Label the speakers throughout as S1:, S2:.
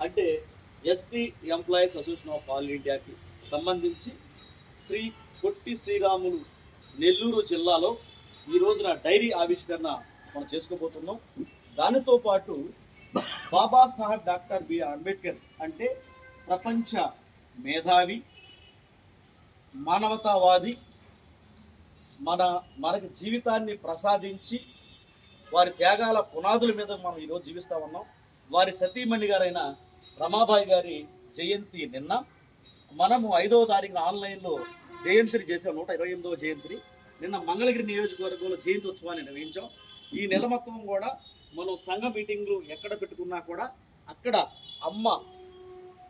S1: అంటే ST employees association of all ఇండియాకి సంబంధించి శ్రీ పొట్టి శ్రీరాములు నెల్లూరు జిల్లాలో ఈ రోజున డైరీ ఆవిష్కరణ మనం చేసుకోబోతున్నాం. దానితో పాటు బాబాసాహెబ్ డాక్టర్ బిఆర్ అంబేద్కర్ అంటే ప్రపంచ మేధావి, మానవతావాది, మనకి జీవితాన్ని ప్రసాదించి వారి త్యాగాల పునాదుల మీద మనం ఈరోజు జీవిస్తూ ఉన్నాం. వారి సతీమణి గారైన రమాబాయి గారి జయంతి నిన్న. మనము 5వ తారీఖున ఆన్లైన్లో జయంతిని చేసాం, 128వ జయంతిని. నిన్న మంగళగిరి నియోజకవర్గంలో జయంతి ఉత్సవాన్ని నిర్వహించాం. ఈ నెల మొత్తం కూడా మనం సంఘ మీటింగ్లు ఎక్కడ పెట్టుకున్నా కూడా అక్కడ అమ్మ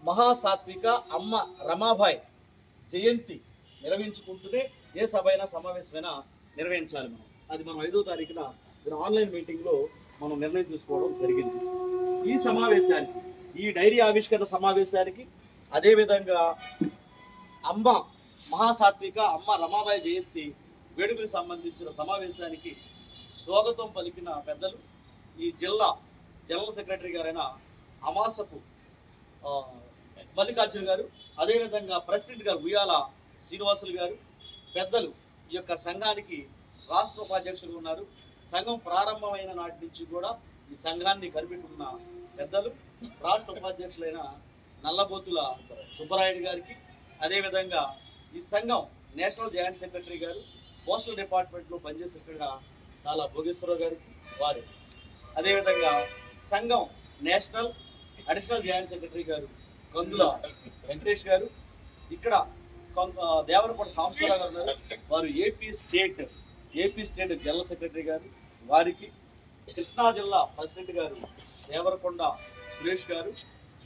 S1: మహాసాత్విక అమ్మ రమాబాయి జయంతి నిర్వహించుకుంటూనే ఏ సభ అయినా సమావేశమైనా నిర్వహించాలి. అది మనం 5వ తారీఖున ఆన్లైన్ మీటింగ్లో మనం నిర్ణయం తీసుకోవడం జరిగింది. ఈ సమావేశానికి, ఈ డైరీ ఆవిష్కరణ సమావేశానికి, అదేవిధంగా అమ్మ మహాసాత్విక అమ్మ రమాబాయి జయంతి వేడుకలకు సంబంధించిన సమావేశానికి స్వాగతం పలికిన పెద్దలు ఈ జిల్లా జనరల్ సెక్రటరీ గారైన అమాసపు మల్లికార్జున గారు, అదేవిధంగా ప్రెసిడెంట్ గారు ఉయ్యాల శ్రీనివాసులు గారు, పెద్దలు ఈ యొక్క సంఘానికి రాష్ట్ర ఉపాధ్యక్షులు ఉన్నారు. సంఘం ప్రారంభమైన నాటి నుంచి కూడా ఈ సంఘాన్ని కనిపెట్టుకున్న పెద్దలు రాష్ట్ర ఉపాధ్యక్షులైన నల్లబోతుల సుబ్బరాయుడు గారికి, అదేవిధంగా ఈ సంఘం నేషనల్ జాయింట్ సెక్రటరీ గారు, పోస్టల్ డిపార్ట్మెంట్లో పనిచేసే సాలా భోగేశ్వరరావు గారికి వారు, అదేవిధంగా సంఘం నేషనల్ అడిషనల్ జాయింట్ సెక్రటరీ గారు కందుల వెంకటేష్ గారు, ఇక్కడ దేవరపూడి సాంబశివరావు గారు ఉన్నారు, వారు ఏపీ స్టేట్ జనరల్ సెక్రటరీ గారు వారికి, కృష్ణా జిల్లా ప్రెసిడెంట్ గారు దేవరకొండ సురేష్ గారు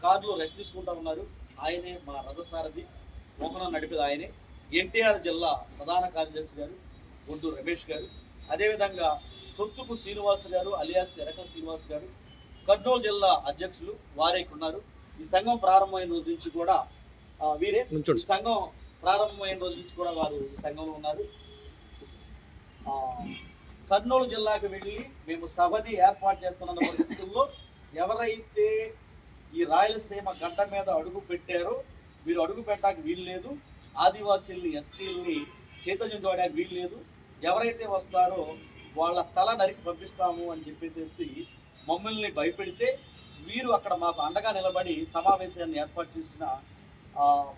S1: కారులో రెస్ట్ తీసుకుంటా ఉన్నారు, ఆయనే మా రథసారథి, మోహనం నడిపేది ఆయనే. ఎన్టీఆర్ జిల్లా ప్రధాన కార్యదర్శి గారు ఒడ్డు రమేష్ గారు, అదేవిధంగా తొత్తుకు శ్రీనివాస్ గారు అలియాస్ ఎరక శ్రీనివాస్ గారు కర్నూలు జిల్లా అధ్యక్షులు వారే ఉన్నారు. ఈ సంఘం ప్రారంభమైన రోజు నుంచి కూడా వీరే ఈ సంఘం ప్రారంభమైన రోజు నుంచి కూడా వారు ఈ సంఘంలో ఉన్నారు. కర్నూలు జిల్లాకు వెళ్ళి మేము సభని ఏర్పాటు చేస్తున్న పరిస్థితుల్లో ఎవరైతే ఈ రాయలసీమ గడ్డ మీద అడుగు పెట్టారో మీరు అడుగు పెట్టడానికి వీలు లేదు, ఆదివాసీల్ని ఎస్టీల్ని చైతన్యం చూడడానికి వీలు లేదు, ఎవరైతే వస్తారో వాళ్ళ తల నరికి పంపిస్తాము అని చెప్పేసి మమ్మల్ని భయపెడితే వీరు అక్కడ మాకు అండగా నిలబడి సమావేశాన్ని ఏర్పాటు చేసిన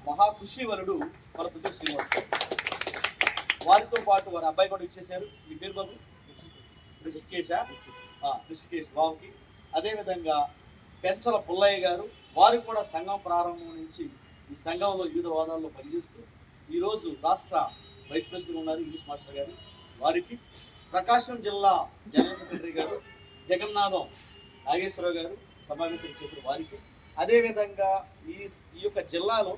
S1: మహాకృషివలుడు మన తుది శ్రీనివాస్ వారితో పాటు వారి అబ్బాయి కూడా ఇచ్చేశారు. మీ పేరు బాబు? రిషికేష్ బాబుకి, అదేవిధంగా పెంచల పుల్లయ్య గారు, వారు కూడా సంఘం ప్రారంభం నుంచి ఈ సంఘంలో వివిధ హోదాల్లో పనిచేస్తూ ఈరోజు రాష్ట్ర వైస్ ప్రెసిడెంట్ ఉన్నారు ఇంగ్లీష్ మాస్టర్ గారు వారికి, ప్రకాశం జిల్లా జనరల్ సెక్రటరీ గారు జగన్నాథం నాగేశ్వరరావు గారు సమావేశం చేసిన వారికి, అదేవిధంగా ఈ యొక్క జిల్లాలో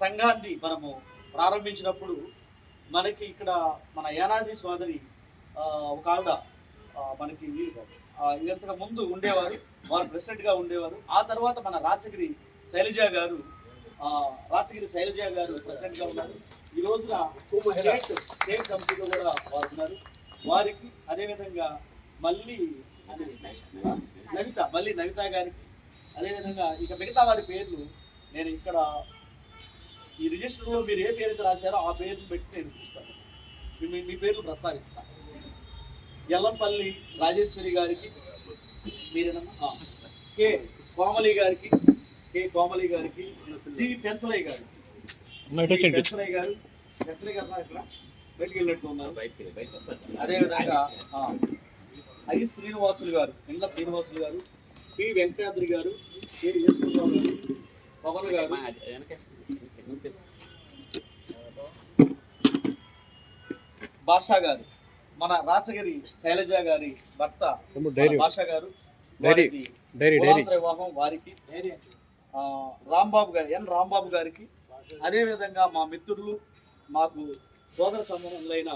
S1: సంఘాన్ని మనము ప్రారంభించినప్పుడు మనకి ఇక్కడ మన యానాది సోదరి ఒక ఆవిడ మనకి ఇంతకు ముందు ఉండేవారు, వారు ప్రెసిడెంట్గా ఉండేవారు. ఆ తర్వాత మన రాచగిరి శైలజ గారు ప్రెసిడెంట్గా ఉన్నారు. ఈ రోజున స్టేట్ కమిటీలో కూడా వారు ఉన్నారు వారికి, అదేవిధంగా మళ్ళీ నవిత గారికి, అదేవిధంగా ఇక మిగతా వారి పేర్లు నేను ఇక్కడ ఈ రిజిస్టర్లో మీరు ఏ పేరు అయితే రాశారో ఆ పేర్లు పెట్టి నేను చూస్తాను, మీ పేర్లు ప్రస్తావిస్తాను. ఎల్లంపల్లి రాజేశ్వరి గారికి, మీరేనమ్మా కే కోమలి గారికి, జి పెన్సలయ్య గారు ఇక్కడ బయటికి వెళ్ళినట్టు ఉన్నారు. అదేవిధంగా ఐ శ్రీనివాసులు గారు, ఇండ్ల శ్రీనివాసులు గారు, పి వెంకటాద్రి గారు, కె యేసురావు గారు, పవన్ గారు, భాషా గారు, మన రాచగిరి శైలజ గారి భర్త భాషా గారు వివాహం వారికి, రాంబాబు గారు రాంబాబు గారికి, అదేవిధంగా మా మిత్రులు మాకు సోదర సంబంధులైన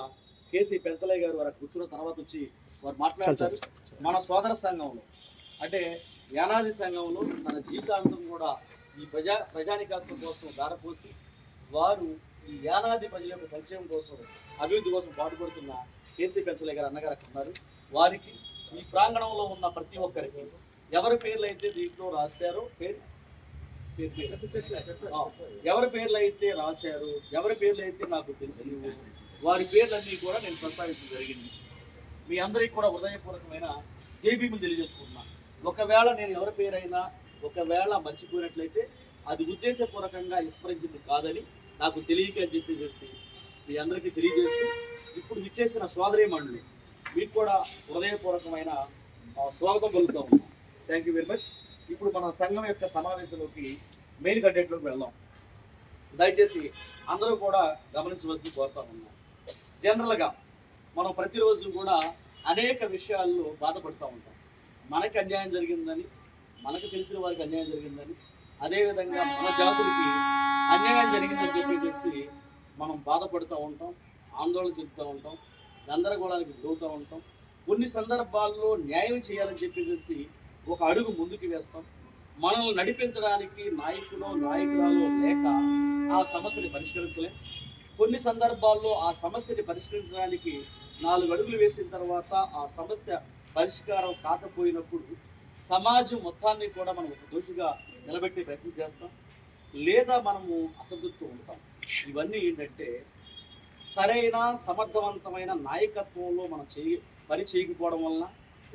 S1: కేసీ పెన్సలయ్య గారు వారు కూర్చున్న తర్వాత వచ్చి వారు మాట్లాడతారు. మన సోదర సంఘంలో అంటే యానాది సంఘంలో తన జీవితాంతం కూడా ఈ ప్రజానికాసం కోసం దారపోసి వారు ఈ యానాది ప్రజల యొక్క సంక్షేమం కోసం అభివృద్ధి కోసం పాటుపడుతున్న కేసీ పెన్సలయ్య గారు అన్నగారు ఉన్నారు. వారికి ఈ ప్రాంగణంలో ఉన్న ప్రతి ఒక్కరికి ఎవరి పేర్లు అయితే దీంట్లో రాశారో ఎవరి పేర్లు అయితే రాశారు, ఎవరి పేర్లు అయితే నాకు తెలిసినవి, వారి పేర్లన్నీ కూడా నేను ప్రస్తావించడం జరిగింది. మీ అందరికీ కూడా హృదయపూర్వకమైన జేబీములు తెలియజేసుకుంటున్నాను. ఒకవేళ నేను ఎవరి పేరైనా ఒకవేళ మర్చిపోయినట్లయితే అది ఉద్దేశపూర్వకంగా విస్మరించింది కాదని నాకు తెలియక అని చెప్పేసి మీ అందరికీ తెలియజేస్తూ, ఇప్పుడు విచ్చేసిన సోదరీ మండలి మీకు కూడా హృదయపూర్వకమైన స్వాగతం పలుకుతా ఉన్నాం. Thank you very much. ఇప్పుడు మన సంఘం యొక్క సమావేశంలోకి మెయిన్ కంటెంట్లోకి వెళ్దాం. దయచేసి అందరూ కూడా గమనించవలసింది కోరుతా ఉన్నాం. జనరల్గా మనం ప్రతిరోజు కూడా అనేక విషయాల్లో బాధపడుతూ ఉంటాం. మనకి అన్యాయం జరిగిందని, మనకు తెలిసిన వారికి అన్యాయం జరిగిందని, అదేవిధంగా మన జాతులకి అన్యాయం జరిగిందని చెప్పేసి మనం బాధపడుతూ ఉంటాం, ఆందోళన చెందుతూ ఉంటాం, గందరగోళానికి గురవుతూ ఉంటాం. కొన్ని సందర్భాల్లో న్యాయం చేయాలని చెప్పేసి ఒక అడుగు ముందుకు వేస్తాం. మనల్ని నడిపించడానికి నాయకురాలు లేక ఆ సమస్యని పరిష్కరించలేం. కొన్ని సందర్భాల్లో ఆ సమస్యని పరిష్కరించడానికి 4 అడుగులు వేసిన తర్వాత ఆ సమస్య పరిష్కారం కాకపోయినప్పుడు సమాజం మొత్తాన్ని కూడా మనం ఒక దోషిగా నిలబెట్టే ప్రయత్నం చేస్తాం, లేదా మనము అసంతృప్తితో ఉంటాం. ఇవన్నీ ఏంటంటే సరైన సమర్థవంతమైన నాయకత్వంలో మనం పని చేయకపోవడం వలన,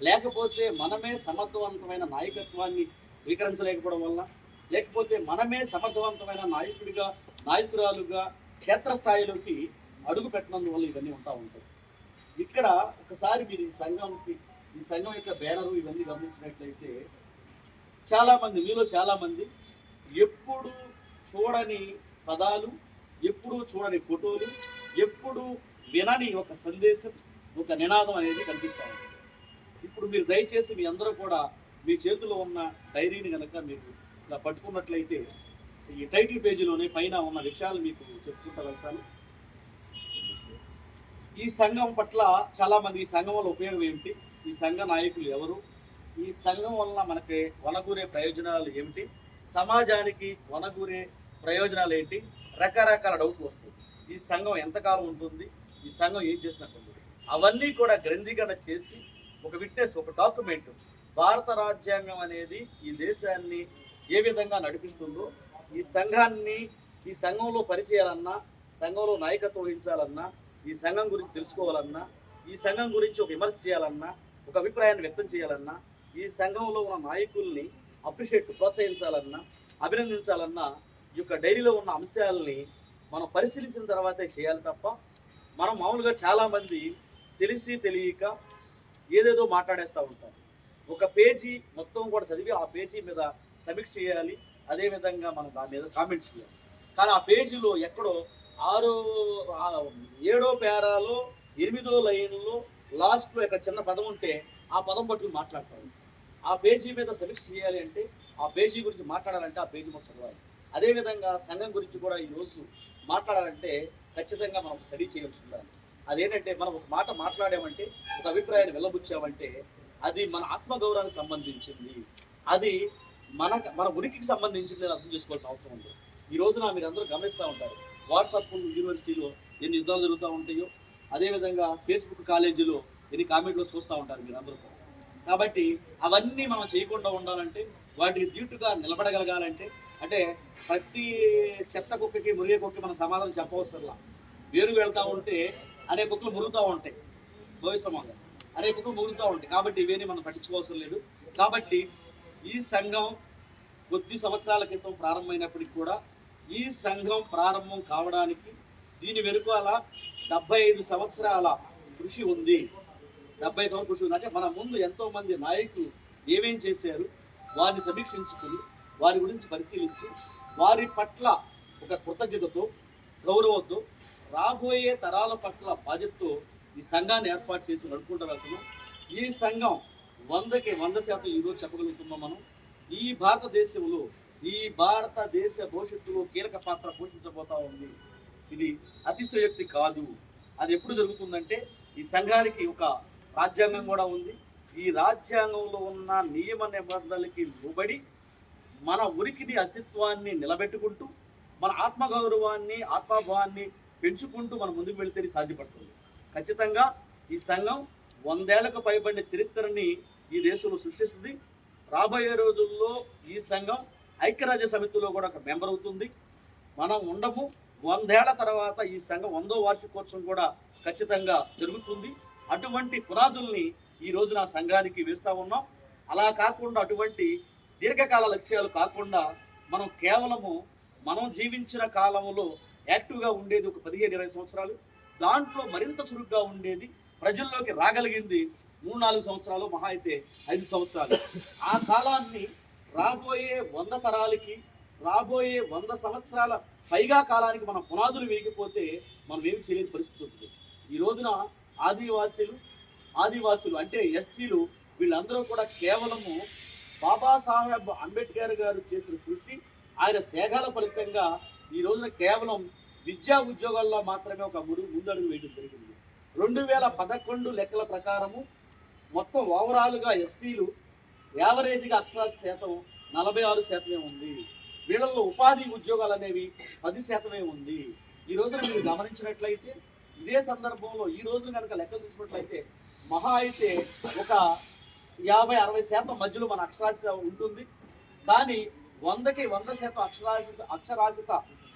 S1: లేకపోతే మనమే సమర్థవంతమైన నాయకత్వాన్ని స్వీకరించలేకపోవడం వలన, లేకపోతే మనమే సమర్థవంతమైన నాయకురాలుగా క్షేత్రస్థాయిలోకి అడుగు పెట్టినందువల్ల ఇవన్నీ ఉంటాయి. ఇక్కడ ఒకసారి మీరు ఈ సంఘం యొక్క బ్యానరు ఇవన్నీ గమనించినట్లయితే మీలో చాలామంది ఎప్పుడు చూడని పదాలు, ఎప్పుడు చూడని ఫోటోలు, ఎప్పుడు వినని ఒక సందేశం, ఒక నినాదం అనేది కనిపిస్తూ ఉంటుంది. ఇప్పుడు మీరు దయచేసి మీ అందరూ కూడా మీ చేతిలో ఉన్న డైరీని కనుక మీరు ఇలా పట్టుకున్నట్లయితే ఈ టైటిల్ పేజీలోనే పైన ఉన్న విషయాలు మీకు చెప్పుకుంటూ వెళ్తాను. ఈ సంఘం పట్ల చాలామంది ఈ సంఘం వల్ల ఉపయోగం ఏమిటి, ఈ సంఘ నాయకులు ఎవరు, ఈ సంఘం వలన మనకి వనగూరే ప్రయోజనాలు ఏమిటి, సమాజానికి వనగూరే ప్రయోజనాలు ఏంటి, రకరకాల డౌట్లు వస్తాయి. ఈ సంఘం ఎంతకాలం ఉంటుంది, ఈ సంఘం ఏం చేసినట్టుంది, అవన్నీ కూడా గ్రంథీకరణ చేసి ఒక విట్నెస్, ఒక డాక్యుమెంట్, భారత రాజ్యాంగం అనేది ఈ దేశాన్ని ఏ విధంగా నడిపిస్తుందో, ఈ సంఘంలో పనిచేయాలన్నా, సంఘంలో నాయకత్వం వహించాలన్నా, ఈ సంఘం గురించి తెలుసుకోవాలన్నా, ఈ సంఘం గురించి ఒక విమర్శ చేయాలన్నా, ఒక అభిప్రాయాన్ని వ్యక్తం చేయాలన్నా, ఈ సంఘంలో ఉన్న నాయకుల్ని ప్రోత్సహించాలన్నా, అభినందించాలన్నా ఈ యొక్క డైరీలో ఉన్న అంశాలని మనం పరిశీలించిన తర్వాతే చేయాలి తప్ప మనం మామూలుగా చాలామంది తెలిసి తెలియక ఏదేదో మాట్లాడేస్తూ ఉంటారు. ఒక పేజీ మొత్తం కూడా చదివి ఆ పేజీ మీద సమీక్ష చేయాలి, అదేవిధంగా మనం దాని మీద కామెంట్ చేయాలి. కానీ ఆ పేజీలో ఎక్కడో 7వ పేరాలో 8వ లైన్లో లాస్ట్లో ఇక్కడ చిన్న పదం ఉంటే ఆ పదం పట్టుకుని మాట్లాడతారు. ఆ పేజీ మీద సమీక్ష చేయాలి అంటే, ఆ పేజీ గురించి మాట్లాడాలంటే ఆ పేజీ మాకు చదవాలి. అదేవిధంగా సంఘం గురించి కూడా ఈరోజు మాట్లాడాలంటే ఖచ్చితంగా మనం స్టడీ చేయాల్సి ఉండాలి. అదేంటంటే మనం ఒక మాట మాట్లాడామంటే, ఒక అభిప్రాయాన్ని వెళ్ళబుచ్చామంటే అది మన ఆత్మగౌరవానికి సంబంధించింది, అది మన ఉనికికి సంబంధించింది అని అర్థం చేసుకోవాల్సిన అవసరం ఉంది. ఈ రోజున మీరు అందరూ గమనిస్తూ ఉంటారు, వాట్సాప్ యూనివర్సిటీలో ఎన్ని యుద్ధాలు జరుగుతూ ఉంటాయో, అదేవిధంగా ఫేస్బుక్ కాలేజీలో ఎన్ని కామెంట్లు చూస్తూ ఉంటారు మీరు అందరూ. కాబట్టి అవన్నీ మనం చేయకుండా ఉండాలంటే, వాటికి ధీటుగా నిలబడగలగాలంటే, అంటే ప్రతి చెత్త కుక్కకి మురిగే కుక్కకి మనం సమాధానం చెప్పవసరంలా. వేరు వెళ్తూ ఉంటే అనేక కుక్కలు మురుగుతూ ఉంటాయి, భవిష్యత్తుగా అనేక కుక్కలు మురుగుతూ ఉంటాయి. కాబట్టి ఇవేని మనం పట్టించుకోవసరం లేదు. కాబట్టి ఈ సంఘం కొద్ది సంవత్సరాల క్రితం ప్రారంభమైనప్పటికీ కూడా ఈ సంఘం ప్రారంభం కావడానికి దీని వెనుకాల 75 సంవత్సరాల కృషి ఉంది. 75 సంవత్సరాల కృషి ఉంది. అంటే మన ముందు ఎంతోమంది నాయకులు ఏమేం చేశారు వారిని సమీక్షించుకుని, వారి గురించి పరిశీలించి, వారి పట్ల ఒక కృతజ్ఞతతో, గౌరవంతో, రాబోయే తరాల పట్ల బాధ్యతతో ఈ సంఘాన్ని ఏర్పాటు చేసి నడుపుకుంటూ వెళ్తున్నాం. ఈ సంఘం 100కి 100% ఈరోజు చెప్పగలుగుతున్నాం మనం. ఈ భారతదేశంలో, ఈ భారతదేశ భవిష్యత్తులో కీలక పాత్ర పోషించబోతా ఉంది. ఇది అతిశయోక్తి కాదు. అది ఎప్పుడు జరుగుతుందంటే, ఈ సంఘానికి ఒక రాజ్యాంగం కూడా ఉంది. ఈ రాజ్యాంగంలో ఉన్న నియమ నిబంధనలకి లోబడి మన ఉనికిని, అస్తిత్వాన్ని నిలబెట్టుకుంటూ, మన ఆత్మగౌరవాన్ని, ఆత్మభావాన్ని పెంచుకుంటూ మనం ముందుకు వెళ్తేనే సాధ్యపడుతుంది. ఖచ్చితంగా ఈ సంఘం 100 ఏళ్లకు పైబడిన చరిత్రని ఈ దేశంలో సృష్టిస్తుంది. రాబోయే రోజుల్లో ఈ సంఘం ఐక్యరాజ్య సమితిలో కూడా ఒక మెంబర్ అవుతుంది. మనం ఉండము. 100 ఏళ్ల తర్వాత ఈ సంఘం 100వ వార్షికోత్సవం కూడా ఖచ్చితంగా జరుగుతుంది. అటువంటి పునాదుల్ని ఈ రోజున సంఘానికి వేస్తూ ఉన్నాం. అలా కాకుండా అటువంటి దీర్ఘకాల లక్ష్యాలు కాకుండా మనం కేవలము మనం జీవించిన కాలంలో యాక్టివ్గా ఉండేది ఒక 15-20 సంవత్సరాలు, దాంట్లో మరింత చురుగ్గా ఉండేది, ప్రజల్లోకి రాగలిగింది 3-4 సంవత్సరాలు, మహా అయితే 5 సంవత్సరాలు. ఆ కాలాన్ని రాబోయే 100 తరాలకి, రాబోయే 100 సంవత్సరాల పైగా కాలానికి మనం పునాదులు వేయకపోతే మనం ఏమి చేయలేని పరిస్థితి ఉంటుంది. ఈ రోజున ఆదివాసులు అంటే ఎస్టీలు వీళ్ళందరూ కూడా కేవలము బాబాసాహెబ్ అంబేద్కర్ గారు చేసిన కృషి, ఆయన త్యాగాల ఫలితంగా ఈ రోజున కేవలం విద్యా ఉద్యోగాల్లో మాత్రమే ఒక ముందడుగు వేయడం జరిగింది. 2011 లెక్కల ప్రకారము మొత్తం ఓవరాల్గా ఎస్టీలు యావరేజ్గా అక్షరాస్యత శాతం 46% ఉంది. వీళ్ళల్లో ఉపాధి ఉద్యోగాలు అనేవి 10% ఉంది. ఈ రోజున మీరు గమనించినట్లయితే ఇదే సందర్భంలో ఈ రోజున కనుక లెక్కలు తీసుకున్నట్లయితే మహా అయితే ఒక 50-60% మధ్యలో మన అక్షరాస్యత ఉంటుంది. కానీ 100కి 100% అక్షరాస్యత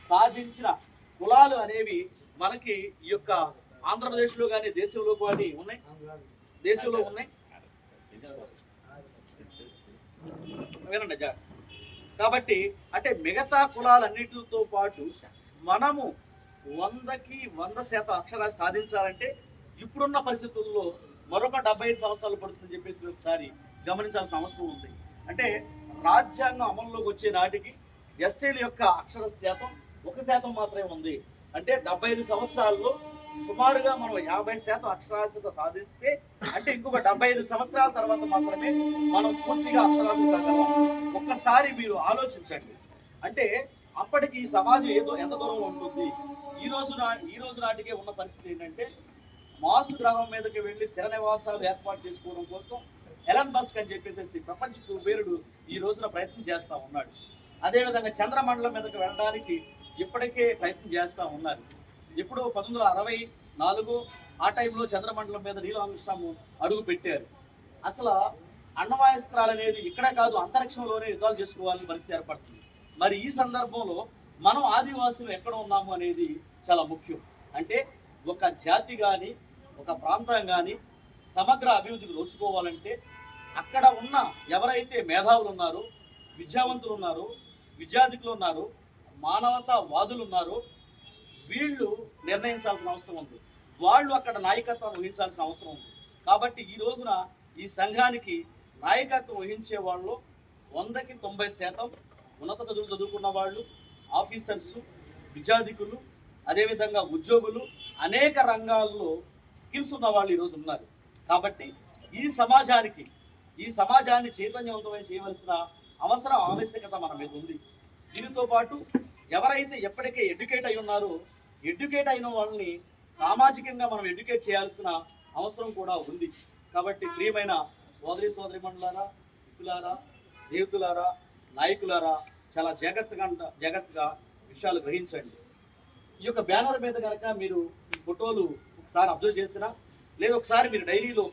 S1: సాధించిన కులాలు అనేవి మనకి ఈ యొక్క ఆంధ్రప్రదేశ్లో కానీ దేశంలో కానీ ఉన్నాయి. వినండి కాబట్టి అంటే మిగతా కులాలన్నిటితో పాటు మనము 100కి 100% అక్షరాస్యత సాధించాలంటే ఇప్పుడున్న పరిస్థితుల్లో మరొక 75 సంవత్సరాలు పడుతుందని చెప్పేసి ఒకసారి గమనించాల్సిన అవసరం ఉంది. అంటే రాజ్యాంగం అమల్లోకి వచ్చే నాటికి ఎస్టీల యొక్క అక్షర శాతం 1% మాత్రమే ఉంది. అంటే 75 సంవత్సరాల్లో సుమారుగా మనం 50% అక్షరాస్యత సాధిస్తే అంటే ఇంకొక 75 సంవత్సరాల తర్వాత మాత్రమే మనం పూర్తిగా అక్షరాస్యత కాగలం. ఒక్కసారి మీరు ఆలోచించండి. అంటే అప్పటికి ఈ సమాజం ఎంత దూరంలో ఉంటుంది. ఈ రోజు నాటికే ఉన్న పరిస్థితి ఏంటంటే మార్స్ గ్రహం మీదకి వెళ్ళి స్థిర నివాసాలు ఏర్పాటు చేసుకోవడం కోసం ఎలన్ మస్క్ అని చెప్పేసి ప్రపంచ కుబేరుడు ఈ రోజున ప్రయత్నం చేస్తూ ఉన్నాడు. అదేవిధంగా చంద్రమండలం మీదకి వెళ్ళడానికి ఇప్పటికే ప్రయత్నం చేస్తూ ఉన్నారు. ఇప్పుడు 1964 ఆ టైంలో చంద్రమండలం మీద నీల్ ఆర్మ్స్ట్రాంగ్ అడుగు పెట్టారు. అసలు అణ్వాస్త్రాలు అనేది ఇక్కడ కాదు అంతరిక్షంలోనే యుద్ధాలు చేసుకోవాలని పరిస్థితి ఏర్పడుతుంది. మరి ఈ సందర్భంలో మనం ఆదివాసులు ఎక్కడ ఉన్నాము అనేది చాలా ముఖ్యం. అంటే ఒక జాతి కానీ ఒక ప్రాంతం కానీ సమగ్ర అభివృద్ధికి నోచుకోవాలంటే అక్కడ ఉన్న ఎవరైతే మేధావులు ఉన్నారో, విద్యావంతులు ఉన్నారో, విద్యార్థికులు ఉన్నారో, మానవతావాదులు ఉన్నారో వీళ్ళు నిర్ణయించాల్సిన అవసరం ఉంది. వాళ్ళు అక్కడ నాయకత్వం వహించాల్సిన అవసరం ఉంది. కాబట్టి ఈ రోజున ఈ సంఘానికి నాయకత్వం వహించే వాళ్ళు 100కి 90% ఉన్నత చదువులు చదువుకున్న వాళ్ళు, ఆఫీసర్సు, విద్యార్థికులు, అదేవిధంగా ఉద్యోగులు, అనేక రంగాల్లో స్కిల్స్ ఉన్న వాళ్ళు ఈరోజు ఉన్నారు. కాబట్టి ఈ సమాజాన్ని చైతన్యవంతమైన చేయవలసిన ఆవశ్యకత మన మీద ఉంది. దీనితో పాటు ఎవరైతే ఎప్పటికే ఎడ్యుకేట్ అయి ఉన్నారో ఎడ్యుకేట్ అయిన వాళ్ళని సామాజికంగా మనం ఎడ్యుకేట్ చేయాల్సిన అవసరం కూడా ఉంది. కాబట్టి ప్రియమైన సోదరిమణులారా, మిత్రులారా, స్నేహితులారా, నాయకులారా చాలా జాగ్రత్తగా విషయాలు గ్రహించండి. ఈ యొక్క బ్యానర్ మీద కనుక మీరు ఈ ఫోటోలు ఒకసారి అబ్జర్వ్ చేసినా లేదా ఒకసారి మీరు డైరీలో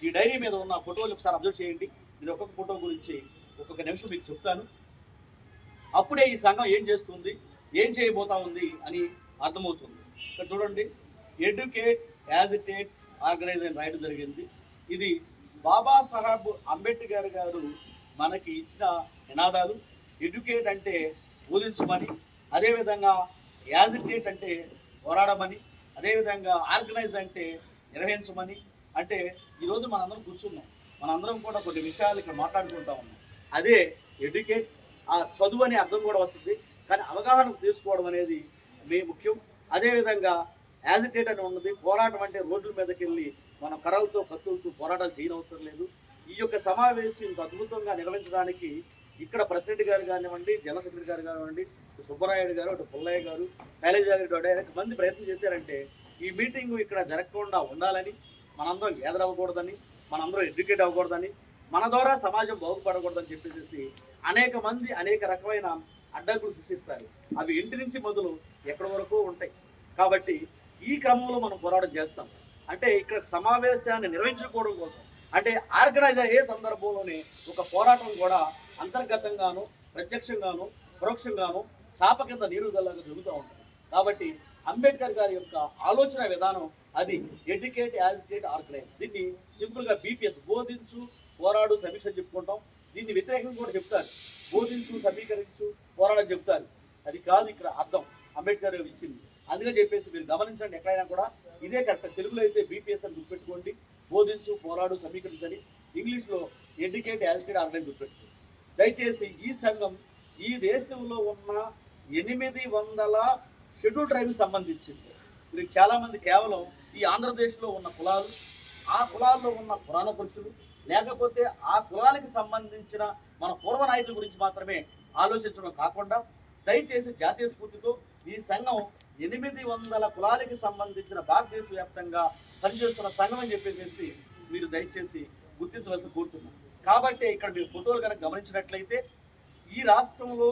S1: ఈ డైరీ మీద ఉన్న ఫోటోలు ఒకసారి అబ్జర్వ్ చేయండి. నేను ఒక్కొక్క ఫోటో గురించి ఒక్కొక్క నిమిషం మీకు చెప్తాను. అప్పుడే ఈ సంఘం ఏం చేస్తుంది, ఏం చేయబోతా ఉంది అని అర్థమవుతుంది. ఇక్కడ చూడండి, ఎడ్యుకేట్, యాజిటేట్, ఆర్గనైజ్ అని రాయడం జరిగింది. ఇది బాబాసాహెబ్ అంబేద్కర్ గారు మనకి ఇచ్చిన నినాదాలు. ఎడ్యుకేట్ అంటే బోధించమని, అదేవిధంగా యాజిటేట్ అంటే పోరాడమని, అదేవిధంగా ఆర్గనైజ్ అంటే నిర్వహించమని. అంటే ఈరోజు మనందరం కూర్చున్నాం, మనందరం కూడా కొన్ని విషయాలు ఇక్కడ మాట్లాడుకుంటా ఉన్నాం. అదే ఎడ్యుకేట్. ఆ చదువు అనే అర్థం కూడా వస్తుంది, కానీ అవగాహన తీసుకోవడం అనేది ముఖ్యం. అదేవిధంగా యాజిటేట్ అని ఉన్నది. పోరాటం అంటే రోడ్ల మీదకి వెళ్ళి మనం కర్రలతో కత్తులతో పోరాటాలు చేయనవసరం లేదు. ఈ యొక్క సమావేశం ఇంత అద్భుతంగా నిర్వహించడానికి ఇక్కడ ప్రెసిడెంట్ గారు కానివ్వండి, జనరల్ సెక్రటరీ గారు కానివ్వండి, సుబ్బరాయుడు గారు, అటు పుల్లయ్య గారు, శైలజ గారు, అనేక మంది ప్రయత్నం చేశారంటే ఈ మీటింగ్ ఇక్కడ జరగకుండా ఉండాలని, మనందరం గ్యాదర్ అవ్వకూడదని, మనందరం ఎడ్యుకేట్ అవ్వకూడదని, మన ద్వారా సమాజం బాగుపడకూడదని చెప్పేసి అనేక మంది అనేక రకమైన అడ్డంకులు సృష్టిస్తారు. అవి ఇంటి నుంచి మొదలు ఎక్కడి వరకు ఉంటాయి. కాబట్టి ఈ క్రమంలో మనం పోరాటం చేస్తాం. అంటే ఇక్కడ సమావేశాన్ని నిర్వహించుకోవడం కోసం, అంటే ఆర్గనైజ్ అయ్యే సందర్భంలోనే ఒక పోరాటం కూడా అంతర్గతంగాను ప్రత్యక్షంగాను పరోక్షంగాను చాప కింద నీరు గల్లాగా జరుగుతూ ఉంటుంది. కాబట్టి అంబేద్కర్ గారి యొక్క ఆలోచన విధానం అది ఎడ్యుకేట్, యాజిటేట్, ఆర్గనైజ్. దీన్ని సింపుల్గా బీపీఎస్, బోధించు పోరాడు సమీక్ష చెప్పుకుంటాం. దీన్ని వ్యతిరేకంగా కూడా చెప్తారు, బోధించు సమీకరించు పోరాడని చెప్తారు. అది కాదు ఇక్కడ అర్థం అంబేద్కర్ ఇచ్చింది. అందుకని చెప్పేసి మీరు గమనించండి, ఎక్కడైనా కూడా ఇదే కరెక్ట్. తెలుగులో అయితే బీపీఎస్ అని గుర్తుపెట్టుకోండి, బోధించు పోరాడు సమీకరించని. ఇంగ్లీష్లో ఎడ్యుకేట్, యాజిటేట్, ఆర్గనైజ్ గుర్తుపెట్టుకోండి. దయచేసి ఈ సంఘం ఈ దేశంలో ఉన్న 800 షెడ్యూల్ ట్రైబ్స్ సంబంధించింది. మీరు చాలామంది కేవలం ఈ ఆంధ్రప్రదేశ్లో ఉన్న కులాలు, ఆ కులాల్లో ఉన్న పురాణ పురుషులు, లేకపోతే ఆ కులానికి సంబంధించిన మన పూర్వ నాయకుల గురించి మాత్రమే ఆలోచించడం కాకుండా, దయచేసి జాతీయ స్ఫూర్తితో ఈ సంఘం 800 కులాలకి సంబంధించిన భారతదేశ వ్యాప్తంగా పనిచేస్తున్న సంఘం అని చెప్పేసి మీరు దయచేసి గుర్తించవలసి కోరుతున్నాను. కాబట్టి ఇక్కడ మీరు ఫోటోలు కనుక గమనించినట్లయితే ఈ రాష్ట్రంలో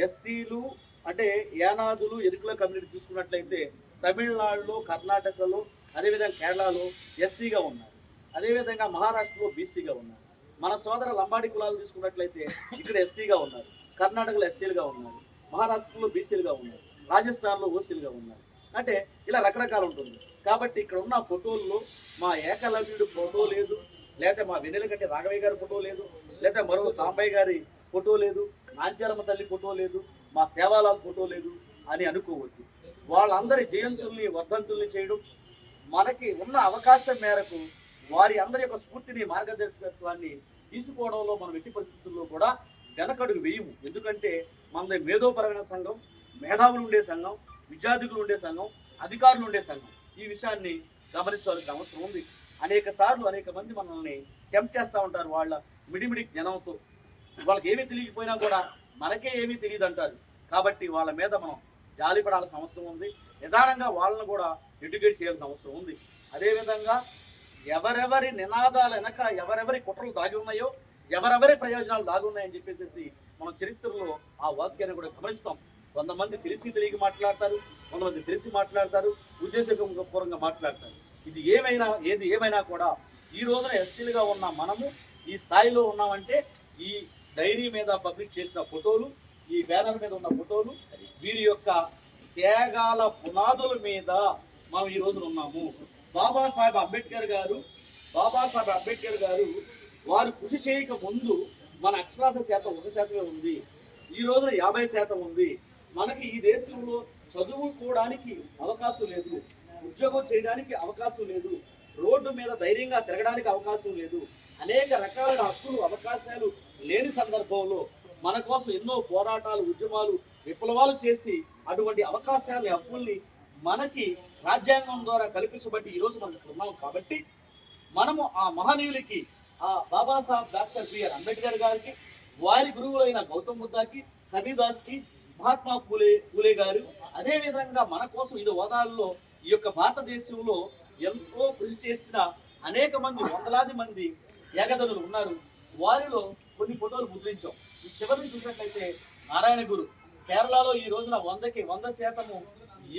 S1: ఎస్టీలు అంటే యానాదులు, ఎరుకుల కమ్యూనిటీ చూసుకున్నట్లయితే తమిళనాడులో, కర్ణాటకలో, అదేవిధంగా కేరళలో ఎస్సీగా ఉన్నారు. అదేవిధంగా మహారాష్ట్రలో బీసీగా ఉన్నారు. మన సోదర లంబాడి కులాలు తీసుకున్నట్లయితే ఇక్కడ ఎస్టీగా ఉన్నారు, కర్ణాటకలో ఎస్సీలుగా ఉన్నారు, మహారాష్ట్రలో బీసీలుగా ఉన్నారు, రాజస్థాన్లో ఓసీలుగా ఉన్నారు. అంటే ఇలా రకరకాలు ఉంటుంది. కాబట్టి ఇక్కడ ఉన్న ఫోటోల్లో మా ఏకలవ్యుడు ఫోటో లేదు, లేదా మా వెన్నెలకంటి రాఘవయ్య గారి ఫోటో లేదు, లేదా మరో సాంబయ్య గారి ఫోటో లేదు, నాంచారమ్మ తల్లి ఫోటో లేదు, మా సేవాలాల్ ఫోటో లేదు అని అనుకోవద్దు. వాళ్ళందరి జయంతుల్ని, వర్ధంతుల్ని చేయడం, మనకి ఉన్న అవకాశం మేరకు వారి అందరి యొక్క స్ఫూర్తిని, మార్గదర్శకత్వాన్ని తీసుకోవడంలో మనం ఎట్టి పరిస్థితుల్లో కూడా వెనకడుగు వేయము. ఎందుకంటే మనది మేధోపరమైన సంఘం, మేధావులు ఉండే సంఘం, విద్యార్థులు ఉండే సంఘం, అధికారులు ఉండే సంఘం. ఈ విషయాన్ని గమనించాల్సిన అవసరం ఉంది. అనేక సార్లు అనేక మంది మనల్ని టెంప్ట్ చేస్తూ ఉంటారు వాళ్ళ మిడిమిడి జనంతో. వాళ్ళకి ఏమీ తెలియకపోయినా కూడా మనకే ఏమీ తెలియదు అంటారు. కాబట్టి వాళ్ళ మీద మనం జాలిపడాల్సిన అవసరం ఉంది. నిదానంగా వాళ్ళని కూడా ఎడ్యుకేట్ చేయాల్సిన అవసరం ఉంది. అదేవిధంగా ఎవరెవరి నినాదాల వెనక ఎవరెవరి కుట్రలు దాగి ఉన్నాయో, ఎవరెవరి ప్రయోజనాలు దాగి ఉన్నాయని చెప్పేసి మనం చరిత్రలో ఆ వాక్యాన్ని కూడా గమనిస్తాం. కొంతమంది తెలిసి తెలియక మాట్లాడతారు, కొంతమంది తెలిసి మాట్లాడతారు, ఉద్దేశపూర్వకంగా మాట్లాడతారు. ఏది ఏమైనా కూడా ఈ రోజున ఎస్టీలుగా ఉన్న మనము ఈ స్థాయిలో ఉన్నామంటే ఈ డైరీ మీద పబ్లిష్ చేసిన ఫోటోలు, ఈ బ్యానర్ మీద ఉన్న ఫోటోలు, వీరి యొక్క త్యాగాల పునాదుల మీద మనం ఈ రోజున ఉన్నాము. బాబాసాహెబ్ అంబేద్కర్ గారు వారు కృషి చేయక ముందు మన అక్షరాస్యత శాతం 1% ఉంది. ఈ రోజున 50% ఉంది. మనకి ఈ దేశంలో చదువుకోవడానికి అవకాశం లేదు, ఉద్యోగం చేయడానికి అవకాశం లేదు, రోడ్డు మీద ధైర్యంగా తిరగడానికి అవకాశం లేదు. అనేక రకాలైన హక్కులు, అవకాశాలు లేని సందర్భంలో మన కోసం ఎన్నో పోరాటాలు, ఉద్యమాలు, విప్లవాలు చేసి అటువంటి అవకాశాలని, హక్కుల్ని మనకి రాజ్యాంగం ద్వారా కల్పించబట్టి ఈరోజు మనం ఉన్నాం. కాబట్టి మనము ఆ మహనీయులకి, ఆ బాబాసాహెబ్ డాక్టర్ బిఆర్ అంబేద్కర్ గారికి, వారి గురువులైన గౌతమ్ బుద్ధకి, కబీర్దాస్కి, మహాత్మా పూలే గారు, అదేవిధంగా మన కోసం ఇది హోదాల్లో ఈ యొక్క భారతదేశంలో ఎంతో కృషి చేసిన అనేక మంది, వందలాది మంది ఏకదనులు ఉన్నారు. వారిలో కొన్ని ఫోటోలు ముద్రించాం. ఈ చివరిని చూసినట్లయితే నారాయణ గురు కేరళలో ఈ రోజున 100%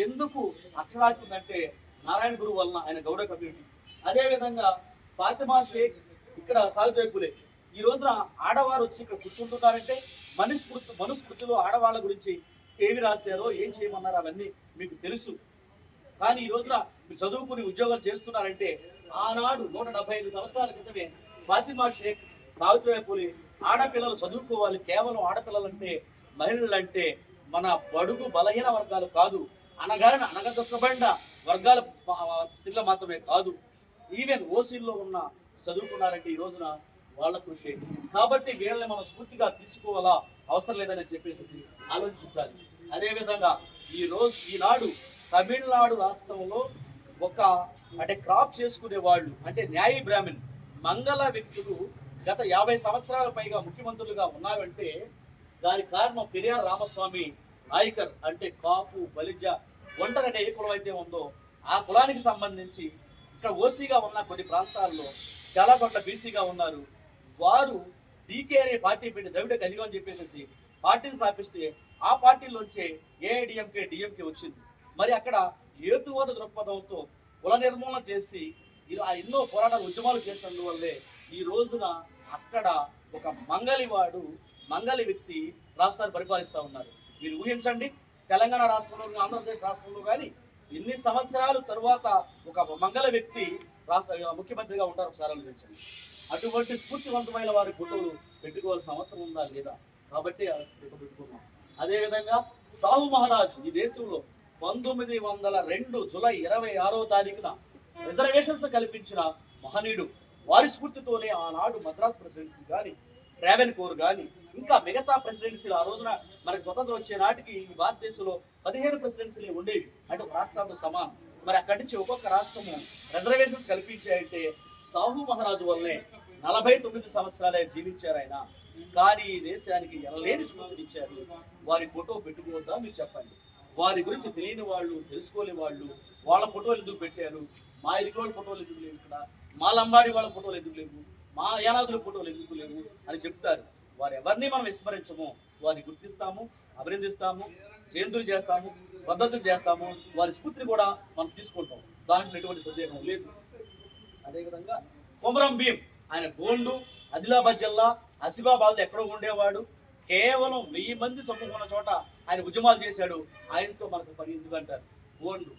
S1: ఎందుకు అక్షరాస్తుందంటే నారాయణ గురు వలన, ఆయన గౌడ కమ్యూనిటీ. అదేవిధంగా ఫాతిమా షేక్, ఇక్కడ సావిత్రి పూలే. ఈ రోజున ఆడవారు వచ్చి ఇక్కడ కూర్చుంటున్నారంటే మనుస్మృతిలో ఆడవాళ్ళ గురించి ఏమి రాశారో, ఏం చేయమన్నారో అవన్నీ మీకు తెలుసు. కానీ ఈ రోజున మీరు చదువుకుని ఉద్యోగాలు చేస్తున్నారంటే ఆనాడు 175 సంవత్సరాల క్రితమే ఫాతిమా షేక్, సావిత్రి పూలే ఆడపిల్లలు చదువుకోవాలి, కేవలం ఆడపిల్లలంటే, మహిళలంటే మన బడుగు బలహీన వర్గాలు కాదు, అనగదొక్కబడిన వర్గాల స్త్రీల మాత్రమే కాదు, ఈవెన్ ఓసీల్లో ఉన్న చదువుకున్నారంటే ఈ రోజున వాళ్ళ కృషి. కాబట్టి వీళ్ళని మనం స్ఫూర్తిగా తీసుకోవాలా, అవసరం లేదని చెప్పేసి ఆలోచించాలి. అదేవిధంగా ఈనాడు తమిళనాడు రాష్ట్రంలో అంటే క్రాప్ చేసుకునే వాళ్ళు, అంటే న్యాయ బ్రాహ్మణ్ మంగళ వ్యక్తులు గత 50 సంవత్సరాల పైగా ముఖ్యమంత్రులుగా ఉన్నారంటే దానికి కారణం పెరియార్ రామస్వామి నాయకర్. అంటే కాపు, బలిజ, ఒంటరి అనే ఏ కులం అయితే ఉందో ఆ కులానికి సంబంధించి ఇక్కడ ఓసీగా ఉన్న కొన్ని ప్రాంతాల్లో చాలా చోట్ల బీసీగా ఉన్నారు. వారు డీకే అనే పార్టీ పెట్టి ద్రవిడ కజగం అని చెప్పేసి పార్టీని స్థాపిస్తే ఆ పార్టీలోంచే ఏఐడిఎంకే, డిఎంకే వచ్చింది. మరి అక్కడ హేతువాద దృక్పథంతో కుల నిర్మూలన చేసి ఎన్నో పోరాటాలు, ఉద్యమాలు చేసినందువల్లే ఈ రోజున అక్కడ ఒక మంగలి వ్యక్తి రాష్ట్రాన్ని పరిపాలిస్తూ ఉన్నారు. మీరు ఊహించండి, తెలంగాణ రాష్ట్రంలో ఆంధ్రప్రదేశ్ రాష్ట్రంలో కానీ ఎన్ని సంవత్సరాల తరువాత ఒక మంగళ వ్యక్తి ముఖ్యమంత్రిగా ఉంటారు ఒకసారి ఆలోచించండి. అటువంటి స్ఫూర్తివంతమైన వారి ఫోటోలు పెట్టుకోవాల్సిన అవసరం ఉందా లేదా? కాబట్టి పెట్టుకున్నాం. అదేవిధంగా సాహు మహారాజ్ ఈ దేశంలో 1902 జూలై 26వ తారీఖున రిజర్వేషన్స్ కల్పించిన మహనీయుడు. వారి స్ఫూర్తితోనే ఆనాడు మద్రాస్ ప్రెసిడెన్సీ కానీ, ట్రావెన్ కోర్ కానీ, ఇంకా మిగతా ప్రెసిడెన్సీలు ఆ రోజున మనకి స్వతంత్రం వచ్చే నాటికి ఈ భారతదేశంలో 15 ప్రెసిడెన్సీలు ఉండేవి, అంటే ఒక రాష్ట్రాలతో సమానం. మరి అక్కడి నుంచి ఒక్కొక్క రాష్ట్రము రిజర్వేషన్స్ కల్పించాయంటే సాహు మహారాజు వల్లనే 49 సంవత్సరాలే జీవించారు ఆయన. కానీ ఈ దేశానికి ఎనలేని స్ఫూర్తినిచ్చారు. వారి ఫోటో పెట్టుకోవద్దా మీరు చెప్పండి? వారి గురించి తెలియని వాళ్ళు, తెలుసుకోలేని వాళ్ళు వాళ్ళ ఫోటోలు ఎందుకు పెట్టారు? మా ఇరుకోళ్ళ ఫోటోలు ఎందుకు లేవు ఇక్కడ? మా లంబాడి వాళ్ళ ఫోటోలు ఎందుకు లేవు? మా యానాదుల ఫోటోలు ఎందుకు లేవు అని చెప్తారు. వారు ఎవరిని మనం విస్మరించము, వారిని గుర్తిస్తాము, అభినందిస్తాము, జయంతులు చేస్తాము, పద్ధతులు చేస్తాము, వారి స్ఫూర్తిని కూడా మనం తీసుకుంటాం. దాంట్లో ఎటువంటి సందేహం లేదు. అదేవిధంగా కొమరం భీం, ఆయన గోండు, ఆదిలాబాద్ జిల్లా ఆసిఫాబాద్లో ఎక్కడో ఉండేవాడు. కేవలం 1000 మంది సమూహం ఉన్న చోట ఆయన ఉద్యమాలు చేశాడు. ఆయనతో మనకు పని ఎందుకు అంటారు? గోండు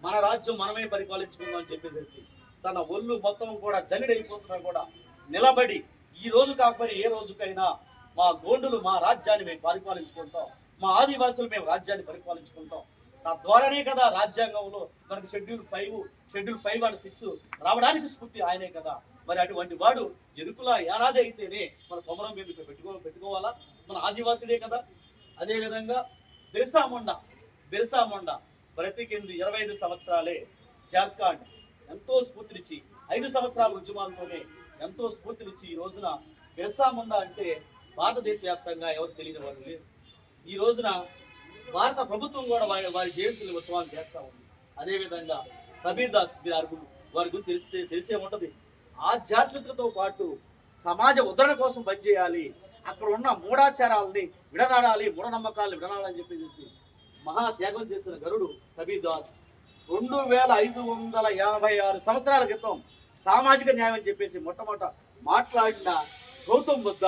S1: మన రాజ్యం మనమే పరిపాలించుకుందాం అని చెప్పేసి తన ఒళ్ళు మొత్తం కూడా జలిడైపోతున్నా కూడా నిలబడి ఈ రోజు కాకపోయినా ఏ రోజుకైనా మా గోండులు మా రాజ్యాన్ని మేము పరిపాలించుకుంటాం, మా ఆదివాసులు మేము రాజ్యాన్ని పరిపాలించుకుంటాం. తద్వారానే కదా రాజ్యాంగంలో మనకి షెడ్యూల్ 5 అండ్ 6 రావడానికి స్ఫూర్తి ఆయనే కదా. మరి అటువంటి వాడు ఎరుకుల ఏనాది అయితేనే మన కొమరం భీం పెట్టుకోవాలా? మన ఆదివాసుడే కదా. అదేవిధంగా బిర్సా ముండా బ్రతికింది 25 సంవత్సరాలే. జార్ఖండ్ ఎంతో స్ఫూర్తినిచ్చి 5 సంవత్సరాల ఉద్యమాలతోనే ఎంతో స్ఫూర్తినిచ్చి ఈ రోజున బిర్సా ముండా అంటే భారతదేశ వ్యాప్తంగా ఎవరు తెలియని వారు లేరు. ఈ రోజున భారత ప్రభుత్వం కూడా వారి జయంతులు ఉత్సవాలు చేస్తూ ఉంది. అదేవిధంగా కబీర్ దాస్ వారి గురించి తెలిసే ఉంటుంది. ఆధ్యాత్మికతతో పాటు సమాజ ఉద్ధరణ కోసం పనిచేయాలి, అక్కడ ఉన్న మూఢాచారాలని విడనాడాలి, మూఢనమ్మకాలను విడనాడాలని చెప్పేసి మహా త్యాగం చేసిన గరుడు కబీర్ దాస్. 2556 సంవత్సరాల క్రితం సామాజిక న్యాయం అని చెప్పేసి మొట్టమొదట మాట్లాడిన గౌతమ్ బుద్ధ.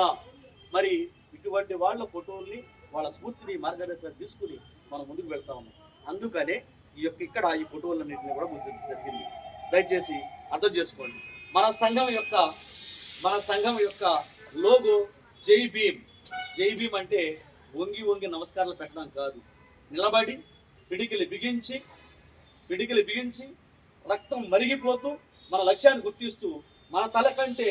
S1: మరి ఇటువంటి వాళ్ళ ఫోటోల్ని, వాళ్ళ స్ఫూర్తిని, మార్గదర్శనం తీసుకుని మనం ముందుకు వెళ్తా ఉన్నాం. అందుకనే ఇక్కడ ఈ ఫోటోలన్నింటినీ కూడా ముందు జరిగింది. దయచేసి అర్థం చేసుకోండి. మన సంఘం యొక్క లోగో జై భీమ్. జై భీమ్ అంటే వంగి వంగి నమస్కారాలు పెట్టడం కాదు, నిలబడి పిడికిలి బిగించి రక్తం మరిగిపోతూ మన లక్ష్యాన్ని గుర్తిస్తూ మన తల కంటే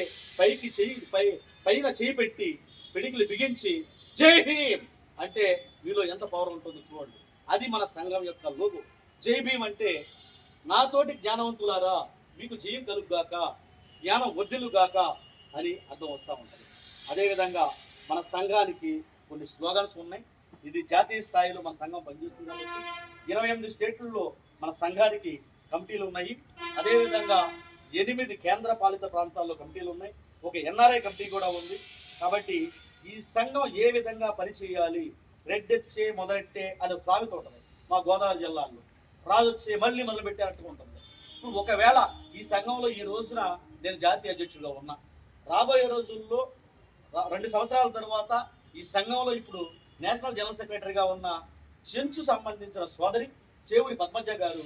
S1: పైన చేయి పెట్టి పిడికిలి బిగించి జై భీమ్ అంటే మీలో ఎంత పవర్ ఉంటుందో చూడండి. అది మన సంఘం యొక్క లోగో. జై భీమ్ అంటే నాతోటి జ్ఞానవంతులారా మీకు జయం కలుగుగాక, జ్ఞానం వర్ధిల్లుగాక అని అర్థం వస్తూ ఉంటుంది. అదేవిధంగా మన సంఘానికి కొన్ని స్లోగన్స్ ఉన్నాయి. ఇది జాతీయ స్థాయిలో మన సంఘం పనిచేస్తుంది కాబట్టి 28 స్టేట్లలో మన సంఘానికి కమిటీలు ఉన్నాయి. అదేవిధంగా 8 కేంద్ర పాలిత ప్రాంతాల్లో కమిటీలు ఉన్నాయి. ఒక ఎన్ఆర్ఐ కమిటీ కూడా ఉంది. కాబట్టి ఈ సంఘం ఏ విధంగా పనిచేయాలి, రెడ్డెచ్చే మొదలెట్టే అని సాగుతూ ఉంటుంది. మా గోదావరి జిల్లాలో రాజొచ్చే మళ్ళీ మొదలుపెట్టేటట్టుగా ఉంటుంది. ఇప్పుడు ఒకవేళ ఈ సంఘంలో ఈ రోజున నేను జాతీయ అధ్యక్షుడిగా ఉన్నా, రాబోయే రోజుల్లో 2 సంవత్సరాల తర్వాత ఈ సంఘంలో ఇప్పుడు నేషనల్ జనరల్ సెక్రటరీగా ఉన్న చెంచు సంబంధించిన సోదరి చేవురి పద్మజ గారు,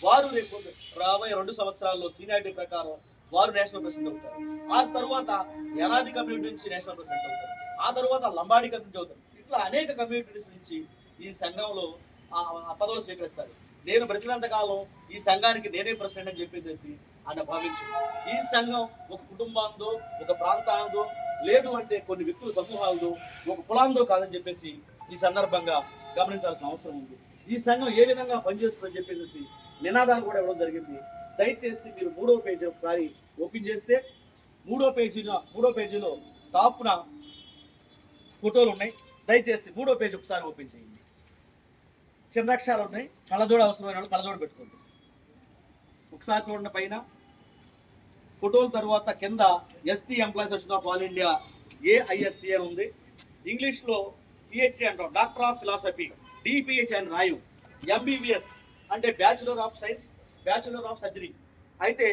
S1: వారు రేపు రాబోయే 2 సంవత్సరాల్లో సీనియారిటీ ప్రకారం వారు నేషనల్ ప్రెసిడెంట్ అవుతారు. ఆ తర్వాత యనాది కమ్యూనిటీ నుంచి నేషనల్ ప్రెసిడెంట్ అవుతారు. ఆ తర్వాత లంబాడి కమ్యూనిటీ అవుతారు. ఇట్లా అనేక కమ్యూనిటీస్ నుంచి ఈ సంఘంలో పదవులు స్వీకరిస్తారు. నేను బ్రతికినంత కాలం ఈ సంఘానికి నేనే ప్రెసిడెంట్ అని చెప్పేసి ఆయన భావించు. ఈ సంఘం ఒక కుటుంబాందో, ఒక ప్రాంతాందో, లేదు అంటే కొన్ని వ్యక్తుల సమూహాలతో, ఒక కులాందో కాదని చెప్పేసి ఈ సందర్భంగా గమనించాల్సిన అవసరం ఉంది. ఈ సంఘం ఏ విధంగా పనిచేస్తుందని చెప్పేసి నినాదాలు కూడా ఇవ్వడం జరిగింది. దయచేసి మీరు 3వ పేజీ ఒకసారి ఓపెన్ చేస్తే 3వ పేజీలో టాప్న ఫోటోలు ఉన్నాయి. దయచేసి 3వ పేజీ ఒకసారి ఓపెన్ చేయండి. చిన్న అక్షరాలు ఉన్నాయి, కళ్ళజోడు అవసరమైన వాళ్ళు కళ్ళజోడు పెట్టుకోండి. ఒకసారి చూడండి పైన ఫోటోల తర్వాత కింద ST employees association of all India AIST అని ఉంది. ఇంగ్లీష్లో PhD అంటాం, డాక్టర్ ఆఫ్ ఫిలాసఫీ, DPH అని రాయు. MBBS అంటే bachelor of science, bachelor of surgery. అయితే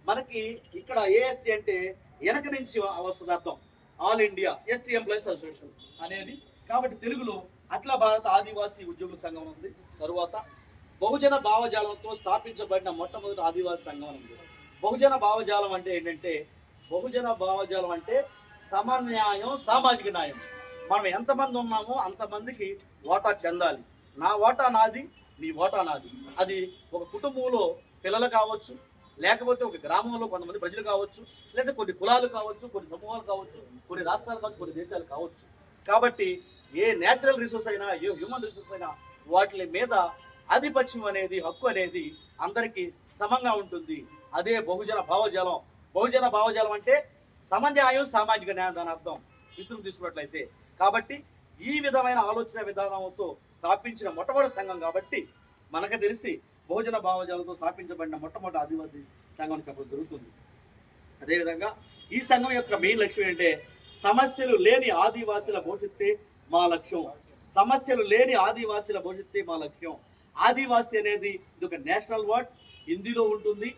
S1: మనకి ఇక్కడ AST అంటే వెనక నుంచి వస్తుంది అర్థం. All India ST employees association అనేది కాబట్టి తెలుగులో అఖిల భారత ఆదివాసీ ఉద్యోగుల సంఘం ఉంది. తరువాత బహుజన భావజాలంతో స్థాపించబడిన మొట్టమొదటి ఆదివాసీ సంఘం ఉంది. బహుజన భావజాలం అంటే ఏంటంటే, బహుజన భావజాలం అంటే సమన్యాయం, సామాజిక న్యాయం. మనం ఎంతమంది ఉన్నామో అంతమందికి ఓటా చెందాలి. నా ఓటా నాది, నీ ఓటా నాది. అది ఒక కుటుంబంలో పిల్లలు కావచ్చు, లేకపోతే ఒక గ్రామంలో కొంతమంది ప్రజలు కావచ్చు, లేదా కొన్ని కులాలు కావచ్చు, కొన్ని సమూహాలు కావచ్చు, కొన్ని రాష్ట్రాలు కావచ్చు, కొన్ని దేశాలు కావచ్చు. కాబట్టి ఏ నేచురల్ రిసోర్స్ అయినా, ఏ హ్యూమన్ రిసోర్స్ అయినా వాటి మీద ఆధిపత్యం అనేది, హక్కు అనేది అందరికీ సమంగా ఉంటుంది. అదే బహుజన భావజాలం. బహుజన భావజాలం అంటే సమన్యాయం, సామాజిక న్యాయం, దాని అర్థం విస్తృతం తీసుకున్నట్లయితే. కాబట్టి ఈ విధమైన ఆలోచన విధానంతో స్థాపించిన మొట్టమొదటి సంఘం కాబట్టి మనకు తెలిసి బహుజన భావజాలంతో స్థాపించబడిన మొట్టమొదటి ఆదివాసీ సంఘం చెప్పడం జరుగుతుంది. అదేవిధంగా ఈ సంఘం యొక్క మెయిన్ లక్ష్యం ఏంటంటే, సమస్యలు లేని ఆదివాసీల భవిష్యత్తే మా లక్ష్యం. సమస్యలు లేని ఆదివాసీల భవిష్యత్తే మా లక్ష్యం. ఆదివాసి అనేది ఇది ఒక నేషనల్ వర్డ్, హిందీలో ఉంటుంది.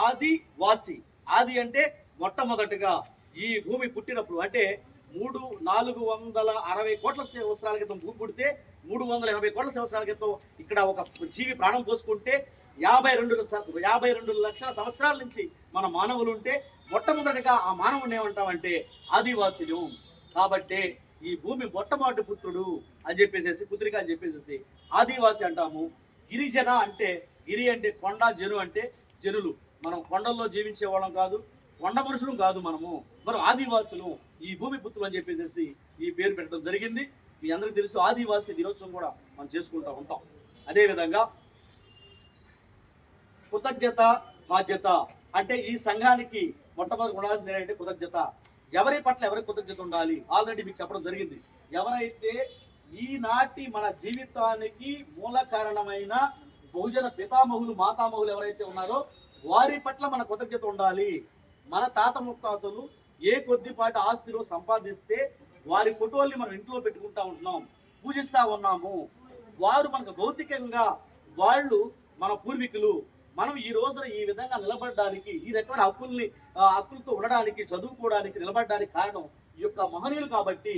S1: ఆదివాసి, ఆది అంటే మొట్టమొదటిగా ఈ భూమి పుట్టినప్పుడు, అంటే 460 కోట్ల సంవత్సరాల క్రితం భూమి పుడితే 380 కోట్ల సంవత్సరాల క్రితం ఇక్కడ ఒక జీవి ప్రాణం పోసుకుంటే 52 లక్షల సంవత్సరాల నుంచి మన మానవులు ఉంటే మొట్టమొదటిగా ఆ మానవుని ఏమంటామంటే ఆదివాసులు. కాబట్టి ఈ భూమి మొట్టమొదటి పుత్రుడు అని చెప్పేసి, పుత్రిక అని చెప్పేసి ఆదివాసి అంటాము. గిరిజన అంటే, గిరి అంటే కొండ, జను అంటే జనులు. మనం కొండల్లో జీవించే వాళ్ళం కాదు, కొండ మనుషులు కాదు, మనం ఆదివాసులు, ఈ భూమి పుత్రులు అని చెప్పేసి ఈ పేరు పెట్టడం జరిగింది. మీ అందరికీ తెలుసు, ఆదివాసీ దినోత్సవం కూడా మనం చేసుకుంటూ ఉంటాం. అదేవిధంగా కృతజ్ఞత, బాధ్యత అంటే ఈ సంఘానికి మొట్టమొదటి ఉండాల్సింది ఏంటంటే కృతజ్ఞత. ఎవరి పట్ల ఎవరికి కృతజ్ఞత ఉండాలి ఆల్రెడీ మీకు చెప్పడం జరిగింది. ఎవరైతే ఈనాటి మన జీవితానికి మూల కారణమైన బహుజన పితామహులు, మాతామహులు ఎవరైతే ఉన్నారో వారి పట్ల మన కృతజ్ఞత ఉండాలి. మన తాత ముత్తాతలు ఏ కొద్దిపాటి ఆస్తిలో సంపాదిస్తే వారి ఫోటోల్ని మనం ఇంట్లో పెట్టుకుంటా ఉంటున్నాం, పూజిస్తూ ఉన్నాము. వారు మనకు భౌతికంగా వాళ్ళు మన పూర్వీకులు. మనం ఈ రోజున ఈ విధంగా నిలబడడానికి, ఈ రకమైన హక్కులతో ఉండడానికి, చదువుకోవడానికి, నిలబడడానికి కారణం ఈ యొక్క మహనీయులు కాబట్టి,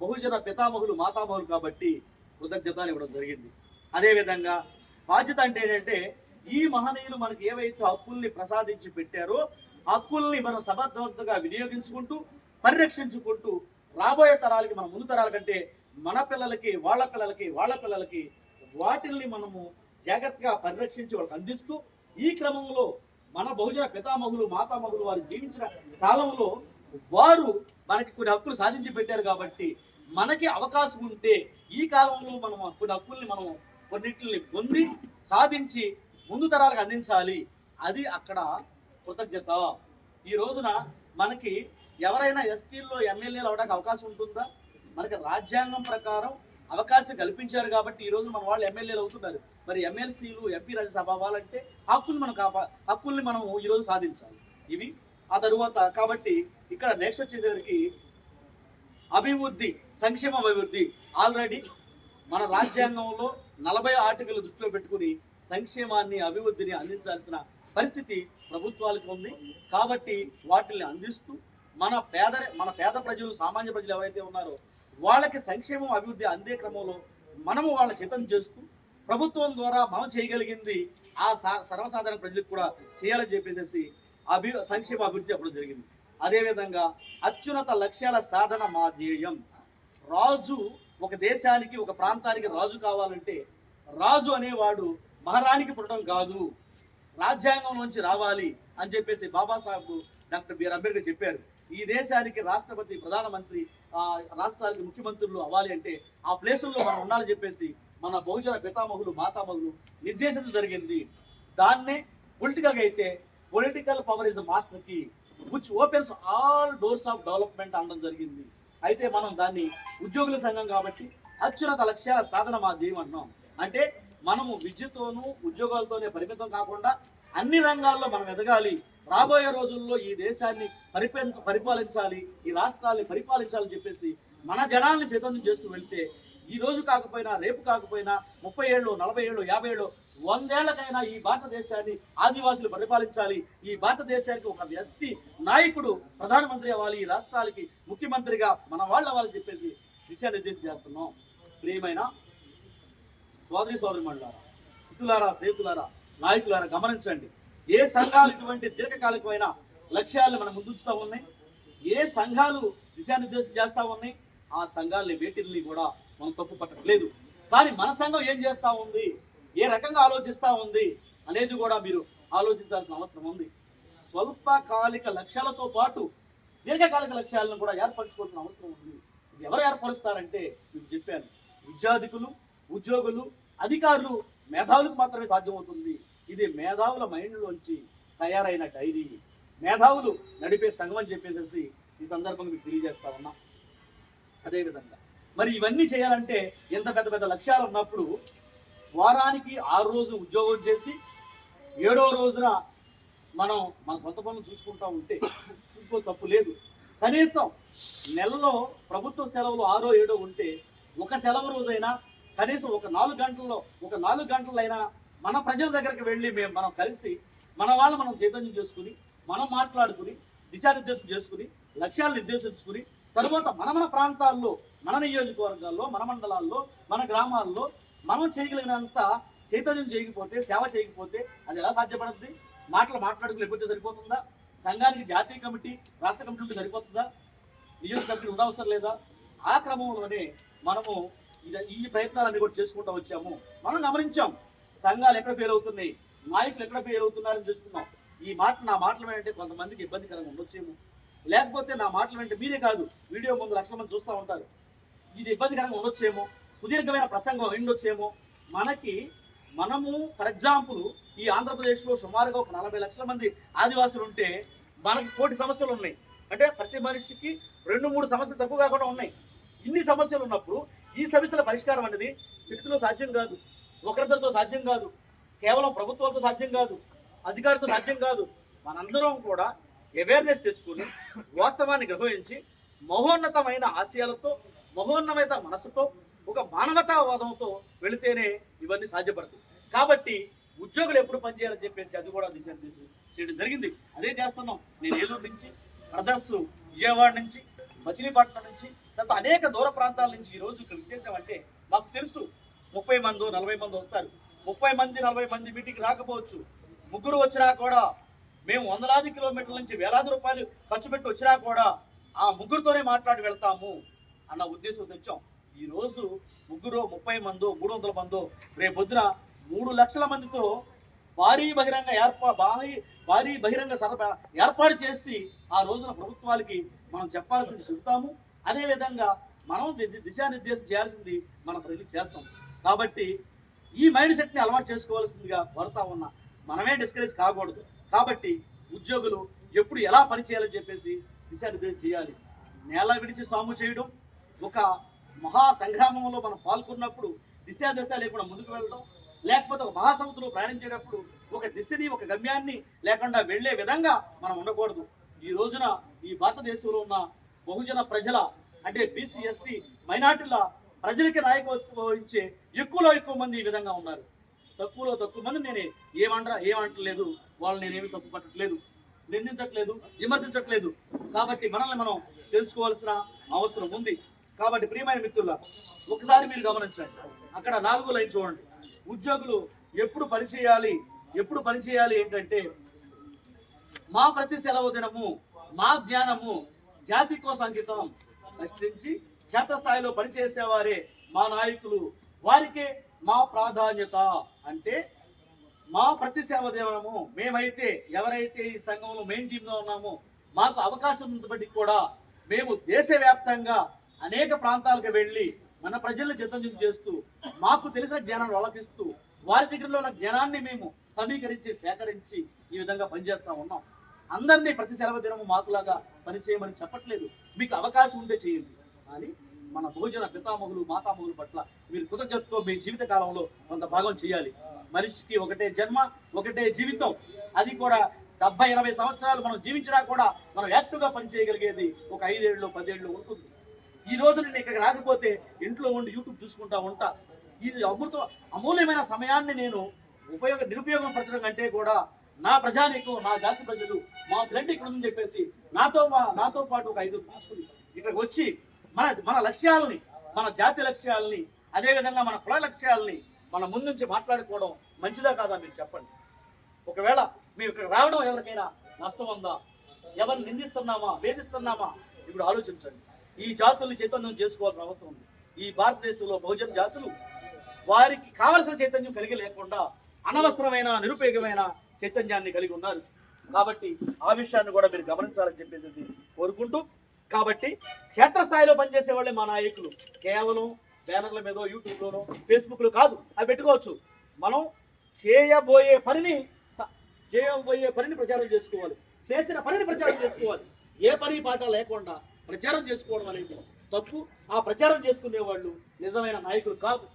S1: బహుజన పితామహులు, మాతామహులు కాబట్టి కృతజ్ఞత ఇవ్వడం జరిగింది. అదేవిధంగా బాధ్యత అంటే ఏంటంటే, ఈ మహనీయులు మనకి ఏవైతే హక్కుల్ని ప్రసాదించి పెట్టారో హక్కుల్ని మనం సమర్థవంతంగా వినియోగించుకుంటూ, పరిరక్షించుకుంటూ రాబోయే తరాలకి, మన ముందు తరాల కంటే మన పిల్లలకి, వాళ్ళ పిల్లలకి, వాళ్ళ పిల్లలకి వాటిల్ని మనము జాగ్రత్తగా పరిరక్షించి వాళ్ళకి అందిస్తూ, ఈ క్రమంలో మన బహుజన పితామహులు, మాతామహులు వారు జీవించిన కాలంలో వారు మనకి కొన్ని హక్కులు సాధించి పెట్టారు కాబట్టి మనకి అవకాశం ఉంటే ఈ కాలంలో మనం కొన్ని హక్కుల్ని మనం కొన్నిటిని పొంది సాధించి ముందు తరాలకు అందించాలి. అది అక్కడ కృతజ్ఞత. ఈ రోజున మనకి ఎవరైనా ఎస్టీల్లో ఎమ్మెల్యేలు అవడానికి అవకాశం ఉంటుందా? మనకి రాజ్యాంగం ప్రకారం అవకాశం కల్పించారు కాబట్టి ఈ రోజు మన వాళ్ళు ఎమ్మెల్యేలు అవుతున్నారు. మరి ఎమ్మెల్సీలు, ఎంపీ రాజ్యసభ అవ్వాలంటే హక్కుల్ని మనం ఈరోజు సాధించాలి. ఇవి ఆ తరువాత కాబట్టి ఇక్కడ నెక్స్ట్ వచ్చేసరికి అభివృద్ధి, సంక్షేమ అభివృద్ధి. ఆల్రెడీ మన రాజ్యాంగంలో 40 ఆర్టికల్ దృష్టిలో పెట్టుకుని సంక్షేమాన్ని, అభివృద్ధిని అందించాల్సిన పరిస్థితి ప్రభుత్వాలకు ఉంది. కాబట్టి వాటిని అందిస్తూ మన పేద ప్రజలు, సామాన్య ప్రజలు ఎవరైతే ఉన్నారో వాళ్ళకి సంక్షేమం, అభివృద్ధి అందే క్రమంలో మనము వాళ్ళని చిత్తం చేస్తూ ప్రభుత్వం ద్వారా మనం చేయగలిగింది ఆ సర్వసాధారణ ప్రజలకు కూడా చేయాలని చెప్పేసి సంక్షేమ అభివృద్ధి అప్పుడు జరిగింది. అదేవిధంగా అత్యున్నత లక్ష్యాల సాధన మా ధ్యేయం. రాజు ఒక దేశానికి, ఒక ప్రాంతానికి రాజు కావాలంటే రాజు అనేవాడు మహారాణికి పుట్టడం కాదు, రాజ్యాంగం నుంచి రావాలి అని చెప్పేసి బాబాసాహెబ్ డాక్టర్ బిఆర్ అంబేద్కర్ చెప్పారు. ఈ దేశానికి రాష్ట్రపతి, ప్రధానమంత్రి, రాష్ట్రాలకి ముఖ్యమంత్రులు అవ్వాలి అంటే ఆ ప్లేసుల్లో మనం ఉండాలని చెప్పేసి మన బహుజన పితామహులు, మాతామహులు నిర్దేశించడం జరిగింది. దాన్నే పొలిటికల్గా అయితే political power is master key which opens all doors of development అనడం జరిగింది. అయితే మనం దాన్ని ఉద్యోగుల సంఘం కాబట్టి అత్యున్నత లక్ష్యాల సాధన మా ధ్యేయం అంటున్నాం. అంటే మనము విద్యతోనూ ఉద్యోగాలతోనే పరిమితం కాకుండా అన్ని రంగాల్లో మనం ఎదగాలి. రాబోయే రోజుల్లో ఈ దేశాన్ని పరిపాలించాలి, ఈ రాష్ట్రాన్ని పరిపాలించాలని చెప్పేసి మన జనాల్ని చైతన్యం చేస్తూ వెళ్తే ఈ రోజు కాకపోయినా, రేపు కాకపోయినా, 30 ఏళ్ళు, 40 ఏళ్ళు, 50 ఏళ్ళు, 100 ఏళ్లకైనా ఈ భారతదేశాన్ని ఆదివాసులు పరిపాలించాలి. ఈ భారతదేశానికి ఒక ఎస్టీ నాయకుడు ప్రధానమంత్రి అవ్వాలి, ఈ రాష్ట్రాలకి ముఖ్యమంత్రిగా మన వాళ్ళు అవ్వాలని చెప్పేసి దిశానిర్దేశం చేస్తున్నాం. ప్రియమైన సోదరి సోదరిమణులారా, మిత్రులారా, స్నేహితులారా, నాయకులారా, గమనించండి. ఏ సంఘాలు ఇటువంటి దీర్ఘకాలికమైన లక్ష్యాలను మనం ముందుంచుతా ఉన్నాయి, ఏ సంఘాలు దిశానిర్దేశం చేస్తా ఉన్నాయి, ఆ సంఘాలని వేటిల్ని కూడా మనం తప్పు పట్టట్లేదు. కానీ మన సంఘం ఏం చేస్తూ ఉంది, ఏ రకంగా ఆలోచిస్తూ ఉంది అనేది కూడా మీరు ఆలోచించాల్సిన అవసరం ఉంది. స్వల్పకాలిక లక్ష్యాలతో పాటు దీర్ఘకాలిక లక్ష్యాలను కూడా ఏర్పరచుకోవాల్సిన అవసరం ఉంది. ఇది ఎవరు ఏర్పరుస్తారంటే మీకు చెప్పాను, విద్యార్థికులు, ఉద్యోగులు, అధికారులు, మేధావులకు మాత్రమే సాధ్యమవుతుంది. ఇది మేధావుల మైండ్లోంచి తయారైన డైరీ, మేధావులు నడిపే సంఘం అని చెప్పేసి ఈ సందర్భంగా మీకు తెలియజేస్తా ఉన్నా. అదేవిధంగా మరి ఇవన్నీ చేయాలంటే ఎంత పెద్ద పెద్ద లక్ష్యాలు ఉన్నప్పుడు వారానికి 6 రోజులు ఉద్యోగం చేసి 7వ రోజున మనం మన సొంత పనులు చూసుకుంటూ ఉంటే చూసుకో తప్పు లేదు. కనీసం నెలలో ప్రభుత్వ సెలవులు 6, 7 ఉంటే ఒక సెలవు రోజైనా కనీసం ఒక 4 గంటలైనా మన ప్రజల దగ్గరికి వెళ్ళి మనం కలిసి మన వాళ్ళు మనం చైతన్యం చేసుకుని, మనం మాట్లాడుకుని, దిశానిర్దేశం చేసుకుని, లక్ష్యాలు నిర్దేశించుకుని, తరువాత మన ప్రాంతాల్లో, మన నియోజకవర్గాల్లో, మన మండలాల్లో, మన గ్రామాల్లో మనం చేయగలిగినంత చైతన్యం చేయకపోతే, సేవ చేయకపోతే అది ఎలా సాధ్యపడుతుంది? మాట్లాడుకుని లేకపోతే సరిపోతుందా? సంఘానికి జాతీయ కమిటీ, రాష్ట్ర కమిటీ ఉంటే సరిపోతుందా? నియోజక కమిటీ ఉండవసరం లేదా? ఆ క్రమంలోనే మనము ఈ ప్రయత్నాలన్నీ కూడా చేసుకుంటూ వచ్చాము. మనం గమనించాం సంఘాలు ఎక్కడ ఫెయిల్ అవుతున్నాయి, నాయకులు ఎక్కడ ఫెయిల్ అవుతున్నారని చూస్తున్నాం. నా మాటలు ఏంటంటే కొంతమందికి ఇబ్బందికరంగా ఉండొచ్చేమో, లేకపోతే నా మాటలు అంటే మీరే కాదు, వీడియో ముందు లక్షల మంది చూస్తూ ఉంటారు, ఇది ఇబ్బందికరంగా ఉండొచ్చేమో, సుదీర్ఘమైన ప్రసంగం ఉండొచ్చేమో. మనము ఫర్ ఎగ్జాంపుల్ ఈ ఆంధ్రప్రదేశ్లో సుమారుగా ఒక 40 లక్షల మంది ఆదివాసులు ఉంటే మనకు 1 కోటి సమస్యలు ఉన్నాయి. అంటే ప్రతి మనిషికి 2-3 సమస్యలు తక్కువ కాకుండా ఉన్నాయి. ఇన్ని సమస్యలు ఉన్నప్పుడు ఈ సమస్యల పరిష్కారం అనేది చెట్టులో సాధ్యం కాదు, ఒకరిద్దరితో సాధ్యం కాదు, కేవలం ప్రభుత్వాలతో సాధ్యం కాదు, అధికారితో సాధ్యం కాదు. మనందరం కూడా అవేర్నెస్ తెచ్చుకుని, వాస్తవాన్ని గ్రహించి, మహోన్నతమైన ఆశయాలతో, మహోన్నత మనసుతో, ఒక మానవతావాదంతో వెళితేనే ఇవన్నీ సాధ్యపడతాయి. కాబట్టి ఉద్యోగులు ఎప్పుడు పనిచేయాలని చెప్పేసి అది కూడా దిశానిర్దేశం చేయడం జరిగింది. అదే చేస్తున్నాం. నేను ఏలూరు నుంచి, బ్రదర్స్ విజయవాడ నుంచి, మచిలీపట్నం నుంచి, తర్వాత అనేక దూర ప్రాంతాల నుంచి ఈరోజు ఇక్కడ విచ్చేసామంటే మాకు తెలుసు 30 మంది 40 మంది వస్తారు. 30 మంది 40 మంది మీటింగ్ రాకపోవచ్చు. 3 వచ్చినా కూడా మేము వందలాది కిలోమీటర్ల నుంచి వేలాది రూపాయలు ఖర్చు పెట్టి వచ్చినా కూడా ఆ 3తోనే మాట్లాడి వెళ్తాము అన్న ఉద్దేశం తెచ్చాం. ఈరోజు 30 మందో 300 మందో రేపొద్దున 3 లక్షల మందితో భారీ బహిరంగ సభ ఏర్పాటు చేసి ఆ రోజున ప్రభుత్వాలకి మనం చెప్పాల్సింది చెబుతాము. అదేవిధంగా మనం దిశానిర్దేశం చేయాల్సింది మన ప్రజలకు చేస్తాం. కాబట్టి ఈ మైండ్ సెట్ని అలవాటు చేసుకోవాల్సిందిగా కోరుతా ఉన్నా. మనమే డిస్కరేజ్ కాకూడదు. కాబట్టి ఉద్యోగులు ఎప్పుడు ఎలా పనిచేయాలని చెప్పేసి దిశానిర్దేశం చేయాలి. నేల విడిచి సాము చేయడం, ఒక మహా సంగ్రామంలో మనం పాల్గొన్నప్పుడు దిశ లేకుండా ముందుకు వెళ్ళడం, లేకపోతే ఒక మహాసముద్రంలో ప్రయాణించేటప్పుడు ఒక దిశని, ఒక గమ్యాన్ని లేకుండా వెళ్లే విధంగా మనం ఉండకూడదు. ఈ రోజున ఈ భారతదేశంలో ఉన్న బహుజన ప్రజల అంటే బీసీ, ఎస్టీ, మైనార్టీల ప్రజలకి నాయకత్వం వహించే ఎక్కువ మంది ఈ విధంగా ఉన్నారు. తక్కువ మంది నేను ఏమంటలేదు, వాళ్ళు నేనేమి తప్పు పట్టట్లేదు, నిందించట్లేదు, విమర్శించట్లేదు. కాబట్టి మనల్ని మనం తెలుసుకోవాల్సిన అవసరం ఉంది. కాబట్టి ప్రియమైన మిత్రుల, ఒకసారి మీరు గమనించండి, అక్కడ 4వ లైన్ చూడండి. ఉద్యోగులు ఎప్పుడు పనిచేయాలి ఏంటంటే, మా ప్రతి సెలవు దినము, మా జ్ఞానము జాతి కోసం అంకితం. కష్టించి క్షేత్రస్థాయిలో పనిచేసేవారే మా నాయకులు, వారికే మా ప్రాధాన్యత. అంటే మా ప్రతి సేవ దేవనము, మేమైతే ఎవరైతే ఈ సంఘంలో మెయిన్ టీంలో ఉన్నామో మాకు అవకాశం బట్టి కూడా మేము దేశవ్యాప్తంగా అనేక ప్రాంతాలకు వెళ్ళి మన ప్రజల్ని చైతన్యం చేస్తూ, మాకు తెలిసిన జ్ఞానాన్ని వాళ్ళకిస్తూ, వారి దగ్గరలో ఉన్న జ్ఞానాన్ని మేము సమీకరించి సేకరించి ఈ విధంగా పనిచేస్తూ ఉన్నాం. అందరినీ ప్రతి సెలవు దినము మాకులాగా పనిచేయమని చెప్పట్లేదు, మీకు అవకాశం ఉంటే చేయండి. కానీ మన బహుజన పితామహులు, మాతామహుల పట్ల మీరు కృతజ్ఞతతో మీ జీవిత కాలంలో కొంత భాగం చేయాలి. మనిషికి ఒకటే జన్మ, ఒకటే జీవితం. అది కూడా 70-80 సంవత్సరాలు మనం జీవించినా కూడా మనం యాక్టివ్గా పనిచేయగలిగేది ఒక 5 ఏళ్ళు 10 ఏళ్ళు ఉంటుంది. ఈ రోజు నేను ఇక్కడికి రాకపోతే ఇంట్లో ఉండి యూట్యూబ్ చూసుకుంటా ఉంటా. ఇది అమూల్యమైన సమయాన్ని నేను నిరుపయోగం పరచడం కంటే కూడా నా ప్రజానికం, నా జాతి ప్రజలు, మా బ్లడ్ ఇక్కడ ఉందని చెప్పేసి నాతో పాటు ఒక 5 తీసుకుని ఇక్కడికి వచ్చి మన లక్ష్యాలని, మన జాతి లక్ష్యాలని అదేవిధంగా మన కుల లక్ష్యాలని మన ముందుంచి మాట్లాడుకోవడం మంచిదా కాదా మీరు చెప్పండి. ఒకవేళ మీరు ఇక్కడ రావడం ఎవరికైనా నష్టం ఉందా, ఎవరిని నిందిస్తున్నామా, వేధిస్తున్నామా, ఇప్పుడు ఆలోచించండి. ఈ జాతుల్ని చైతన్యం చేసుకోవాల్సిన అవసరం ఉంది. ఈ భారతదేశంలో బహుజన జాతులు వారికి కావలసిన చైతన్యం కలిగి లేకుండా అనవసరమైన నిరుపయోగమైన చైతన్యాన్ని కలిగి ఉన్నారు. కాబట్టి ఆ విషయాన్ని కూడా మీరు గమనించాలని చెప్పేసి కోరుకుంటూ, కాబట్టి క్షేత్రస్థాయిలో పనిచేసే వాళ్ళే మా నాయకులు. కేవలం బ్యానర్ల మీద యూట్యూబ్లోనో ఫేస్బుక్లో కాదు, అవి పెట్టుకోవచ్చు. మనం చేయబోయే పనిని ప్రచారం చేసుకోవాలి, చేసిన పనిని ప్రచారం చేసుకోవాలి. ఏ పని పాట లేకుండా ప్రచారం చేసుకోవడం అనేది తప్పు. ఆ ప్రచారం చేసుకునే వాళ్ళు నిజమైన నాయకులు కాదు.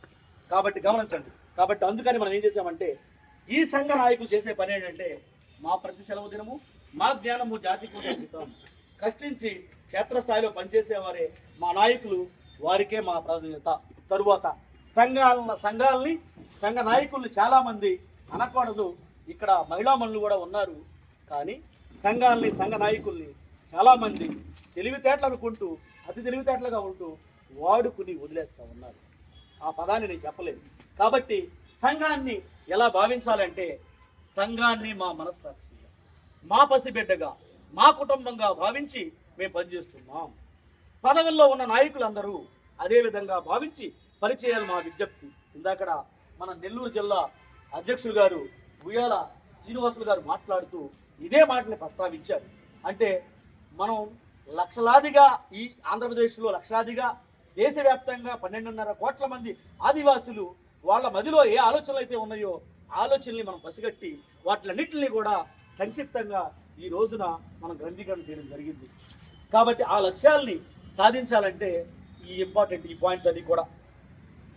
S1: కాబట్టి గమనించండి. కాబట్టి అందుకని మనం ఏం చేసామంటే, ఈ సంఘ నాయకులు చేసే పని ఏంటంటే, మా ప్రతి సెలవు దినము మా జ్ఞానము జాతి కోసం ఇస్తాం. కష్టించి క్షేత్రస్థాయిలో పనిచేసేవారే మా నాయకులు, వారికే మా ప్రాధాన్యత. తరువాత సంఘాలని సంఘ నాయకుల్ని చాలామంది అనకూడదు. ఇక్కడ మహిళా మనులు కూడా ఉన్నారు. కానీ సంఘాలని సంఘ నాయకుల్ని చాలామంది తెలివితేటలు అనుకుంటూ అతి తెలివితేటలుగా ఉంటూ వాడుకుని వదిలేస్తూ ఉన్నారు. ఆ పదాన్ని నేను చెప్పలేదు. కాబట్టి సంఘాన్ని ఎలా భావించాలంటే, సంఘాన్ని మా మనస్సాక్షిగా, మా పసిబిడ్డగా, మా కుటుంబంగా భావించి మేము పనిచేస్తున్నాం. పదవుల్లో ఉన్న నాయకులందరూ అదేవిధంగా భావించి పనిచేయాలి మా విజ్ఞప్తి. ఇందాకడ మన నెల్లూరు జిల్లా అధ్యక్షులు గారు ఉయ్యాల శ్రీనివాసులు గారు మాట్లాడుతూ ఇదే మాటని ప్రస్తావించారు. అంటే మనం లక్షలాదిగా ఈ ఆంధ్రప్రదేశ్లో లక్షలాదిగా దేశవ్యాప్తంగా 12.5 కోట్ల మంది ఆదివాసులు, వాళ్ళ మదిలో ఏ ఆలోచనలు అయితే ఉన్నాయో ఆలోచనల్ని మనం పసిగట్టి వాటిలన్నింటినీ కూడా సంక్షిప్తంగా ఈ రోజున మనం గ్రంథీకరణ చేయడం జరిగింది. కాబట్టి ఆ లక్ష్యాల్ని సాధించాలంటే ఈ పాయింట్స్ అన్ని కూడా.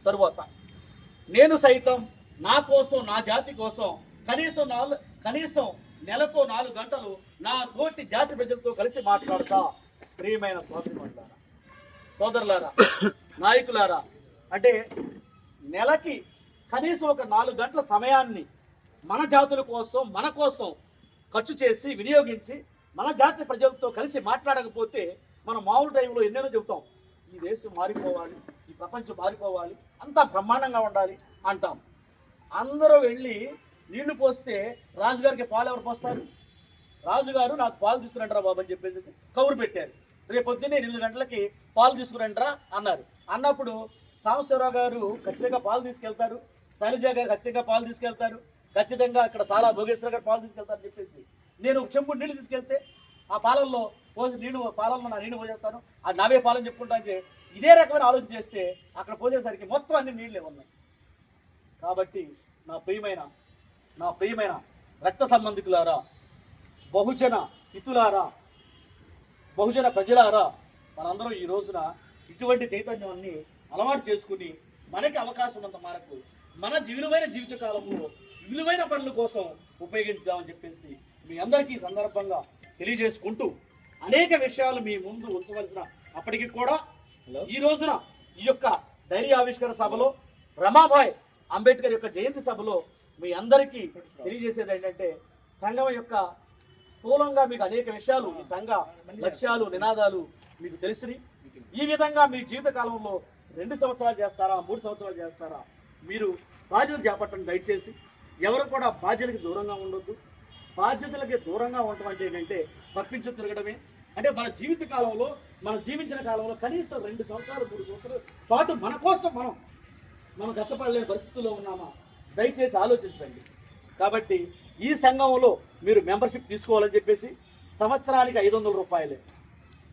S1: తరువాత నేను సైతం నా కోసం, నా జాతి కోసం కనీసం నెలకు 4 గంటలు నా తోటి జాతి ప్రజలతో కలిసి మాట్లాడతా. ప్రియమైన సోదరులారా, నాయకులారా, అంటే నెలకి కనీసం ఒక 4 గంటల సమయాన్ని మన జాతుల కోసం, మన కోసం ఖర్చు చేసి వినియోగించి మన జాతి ప్రజలతో కలిసి మాట్లాడకపోతే మనం మామూలు టైంలో ఎన్నెన్నో చెబుతాం. ఈ దేశం మారిపోవాలి, ఈ ప్రపంచం మారిపోవాలి, అంతా బ్రహ్మాండంగా ఉండాలి అంటాం. అందరూ వెళ్ళి నీళ్లు పోస్తే రాజుగారికి పాలు ఎవరు పోస్తారు? రాజుగారు నాకు పాలు తీసుకురంటారా బాబు అని చెప్పేసి కౌరు పెట్టారు. రేపు పొద్దున్నే 8 గంటలకి పాలు తీసుకురంటారా అన్నారు. అన్నప్పుడు సాంబశివరావు గారు ఖచ్చితంగా పాలు తీసుకెళ్తారు, శైలజ గారు ఖచ్చితంగా పాలు తీసుకెళ్తారు, ఖచ్చితంగా ఇక్కడ సాలా భోగేశ్వర గారు పాలు తీసుకెళ్తారని చెప్పేసి నేను చెంబు నీళ్లు తీసుకెళ్తే ఆ పాలల్లో పాలల్లో నా నీళ్లు పోసేస్తాను, అది నావే పాలని చెప్పుకుంటా అంటే ఇదే రకమైన ఆలోచన చేస్తే అక్కడ పోసేసరికి మొత్తం అన్ని నీళ్ళే ఉన్నాయి. కాబట్టి నా ప్రియమైన రక్త సంబంధికులారా, బహుజన హితులారా, బహుజన ప్రజలారా, మనందరం ఈ రోజున ఇటువంటి చైతన్యాన్ని అలవాటు చేసుకుని మనకి అవకాశం ఉన్నంత మేరకు మన విలువైన జీవితకాలంలో విలువైన పనుల కోసం ఉపయోగించామని చెప్పేసి మీ అందరికీ సందర్భంగా తెలియజేసుకుంటూ, అనేక విషయాలు మీ ముందు ఉంచవలసిన అప్పటికి కూడా ఈ రోజున ఈ యొక్క డైరీ ఆవిష్కరణ సభలో రమాబాయ్ అంబేద్కర్ యొక్క జయంతి సభలో మీ అందరికీ తెలియజేసేది ఏంటంటే, సంఘం యొక్క స్థూలంగా మీకు అనేక విషయాలు, ఈ సంఘ లక్ష్యాలు, నినాదాలు మీకు తెలిసినవి. ఈ విధంగా మీ జీవితకాలంలో 2 సంవత్సరాలు చేస్తారా, 3 సంవత్సరాలు చేస్తారా, మీరు బాధ్యత చేపట్టండి. దయచేసి ఎవరు కూడా బాధ్యతలకు దూరంగా ఉండొద్దు. బాధ్యతలకి దూరంగా ఉండటం అంటే ఏంటంటే తప్పించు తిరగడమే. అంటే మన జీవిత కాలంలో, మనం జీవించిన కాలంలో కనీసం 2 సంవత్సరాలు 3 సంవత్సరాల పాటు మన కోసం మనం కష్టపడలేని పరిస్థితుల్లో ఉన్నామా? దయచేసి ఆలోచించండి. కాబట్టి ఈ సంఘంలో మీరు మెంబర్షిప్ తీసుకోవాలని చెప్పేసి సంవత్సరానికి 500 రూపాయలే,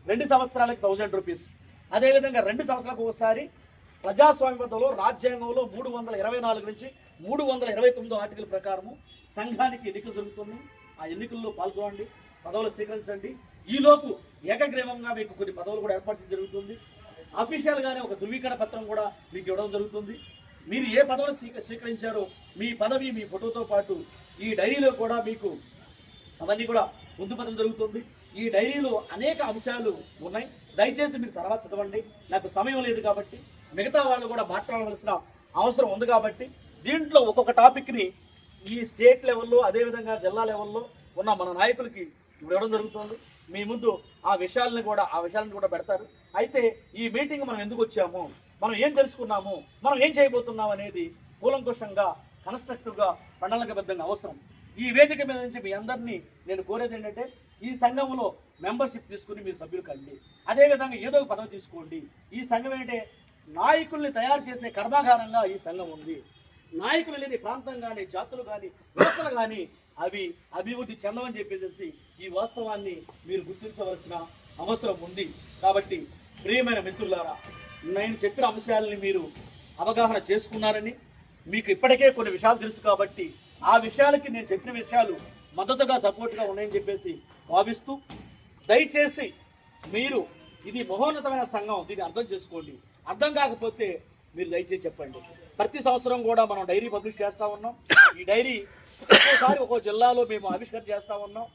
S1: 2 సంవత్సరాలకి 1000 రూపీస్. అదేవిధంగా 2 సంవత్సరాలకు ఒకసారి ప్రజాస్వామ్యంలో రాజ్యాంగంలో 324 నుంచి 329 ఆర్టికల్ ప్రకారము సంఘానికి ఎన్నికలు జరుగుతున్నాయి. ఆ ఎన్నికల్లో పాల్గొనండి, పదవులు స్వీకరించండి. ఈలోపు ఏకగ్రీవంగా మీకు కొన్ని పదవులు కూడా ఏర్పాటు జరుగుతుంది. అఫీషియల్గానే ఒక ధృవీకరణ పత్రం కూడా మీకు ఇవ్వడం జరుగుతుంది. మీరు ఏ పదవులు స్వీకరించారో మీ పదవి, మీ ఫోటోతో పాటు ఈ డైరీలో కూడా మీకు అవన్నీ కూడా పొందుపరచడం జరుగుతుంది. ఈ డైరీలో అనేక అంశాలు ఉన్నాయి. దయచేసి మీరు తర్వాత చదవండి. నాకు సమయం లేదు కాబట్టి, మిగతా వాళ్ళు కూడా మాట్లాడవలసిన అవసరం ఉంది కాబట్టి దీంట్లో ఒక్కొక్క టాపిక్ని ఈ స్టేట్ లెవెల్లో, అదేవిధంగా జిల్లా లెవెల్లో ఉన్న మన నాయకులకి ఇప్పుడు ఇవ్వడం జరుగుతుంది. మీ ముందు ఆ విషయాలను కూడా పెడతారు. అయితే ఈ మీటింగ్ మనం ఎందుకు వచ్చాము, మనం ఏం తెలుసుకున్నాము, మనం ఏం చేయబోతున్నాం అనేది కూలంకుషంగా కన్స్ట్రక్టివ్గా ప్రణాళికబద్ధంగా అవసరం. ఈ వేదిక మీద నుంచి మీ అందరినీ నేను కోరేది ఏంటంటే, ఈ సంఘంలో మెంబర్షిప్ తీసుకుని మీరు సభ్యులు కండి. అదేవిధంగా ఏదో ఒక పదవి తీసుకోండి. ఈ సంఘం ఏంటంటే నాయకుల్ని తయారు చేసే కర్మాగారంగా ఈ సంఘం ఉంది. నాయకులు లేని ప్రాంతం కానీ, జాతులు కానీ, వ్యవస్థలు కానీ అవి అభివృద్ధి చెందవని చెప్పేసి ఈ వాస్తవాన్ని మీరు గుర్తించవలసిన అవసరం ఉంది. కాబట్టి ప్రియమైన మిత్రులారా, నేను చెప్పిన అంశాలని మీరు అవగాహన చేసుకున్నారని, మీకు ఇప్పటికే కొన్ని విషయాలు తెలుసు కాబట్టి ఆ విషయాలకి నేను చెప్పిన విషయాలు మద్దతుగా సపోర్ట్గా ఉన్నాయని చెప్పేసి భావిస్తూ, దయచేసి మీరు ఇది మహోన్నతమైన సంఘం, దీన్ని అర్థం చేసుకోండి. అర్థం కాకపోతే మీరు దయచేసి చెప్పండి. ప్రతి సంవత్సరం కూడా మనం డైరీ పబ్లిష్ చేస్తూ ఉన్నాం. ఈ డైరీ ఒక్కోసారి ఒక్కో జిల్లాలో మేము ఆవిష్కరణ చేస్తూ ఉన్నాం.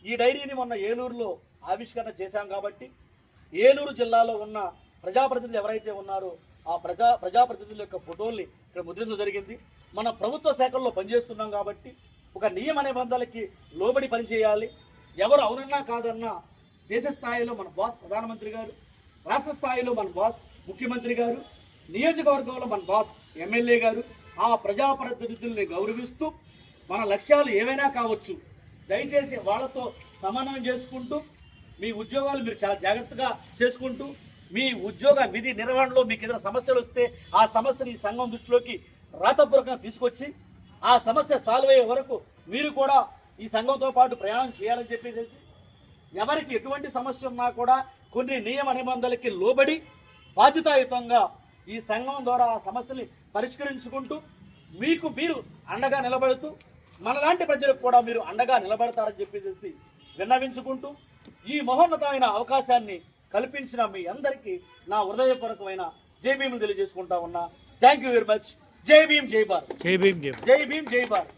S1: ఈ డైరీని మొన్న ఏలూరులో ఆవిష్కరణ చేశాం కాబట్టి ఏలూరు జిల్లాలో ఉన్న ప్రజాప్రతినిధులు ఎవరైతే ఉన్నారో ఆ ప్రజాప్రతినిధుల యొక్క ఫోటోల్ని ఇక్కడ ముద్రించడం జరిగింది. మన ప్రభుత్వ శాఖల్లో పనిచేస్తున్నాం కాబట్టి ఒక నియమ నిబంధనలకి లోబడి పనిచేయాలి. ఎవరు అవునన్నా కాదన్నా దేశ స్థాయిలో మన బాస్ ప్రధానమంత్రి గారు, రాష్ట్ర స్థాయిలో మన బాస్ ముఖ్యమంత్రి గారు, నియోజకవర్గంలో మన బాస్ ఎమ్మెల్యే గారు, ఆ ప్రజాప్రతినిధుల్ని గౌరవిస్తూ మన లక్ష్యాలు ఏవైనా కావచ్చు, దయచేసి వాళ్ళతో సమన్వయం చేసుకుంటూ మీ ఉద్యోగాలు మీరు చాలా జాగ్రత్తగా చేసుకుంటూ, మీ ఉద్యోగ విధి నిర్వహణలో మీకు ఏదైనా సమస్యలు వస్తే ఆ సమస్యని ఈ సంఘం దృష్టిలోకి రాతపూర్వకంగా తీసుకొచ్చి ఆ సమస్య సాల్వ్ అయ్యే వరకు మీరు కూడా ఈ సంఘంతో పాటు ప్రయాణం చేయాలని చెప్పేసి, ఎవరికి ఎటువంటి సమస్య ఉన్నా కూడా కొన్ని నియమ నిబంధనలకి లోబడి బాధ్యతాయుతంగా ఈ సంఘం ద్వారా ఆ సమస్యని పరిష్కరించుకుంటూ మీకు మీరు అండగా నిలబడుతూ మనలాంటి ప్రజలకు కూడా మీరు అండగా నిలబడతారని చెప్పేసి విన్నవించుకుంటూ, ఈ మహోన్నతమైన అవకాశాన్ని కల్పించిన మీ అందరికీ నా హృదయపూర్వకమైన జై భీములు తెలియజేసుకుంటా ఉన్నా. Thank you very much. జై భీమ్, జై భారత్.
S2: జై భీమ్,
S1: జై భీమ్, జై భారత్.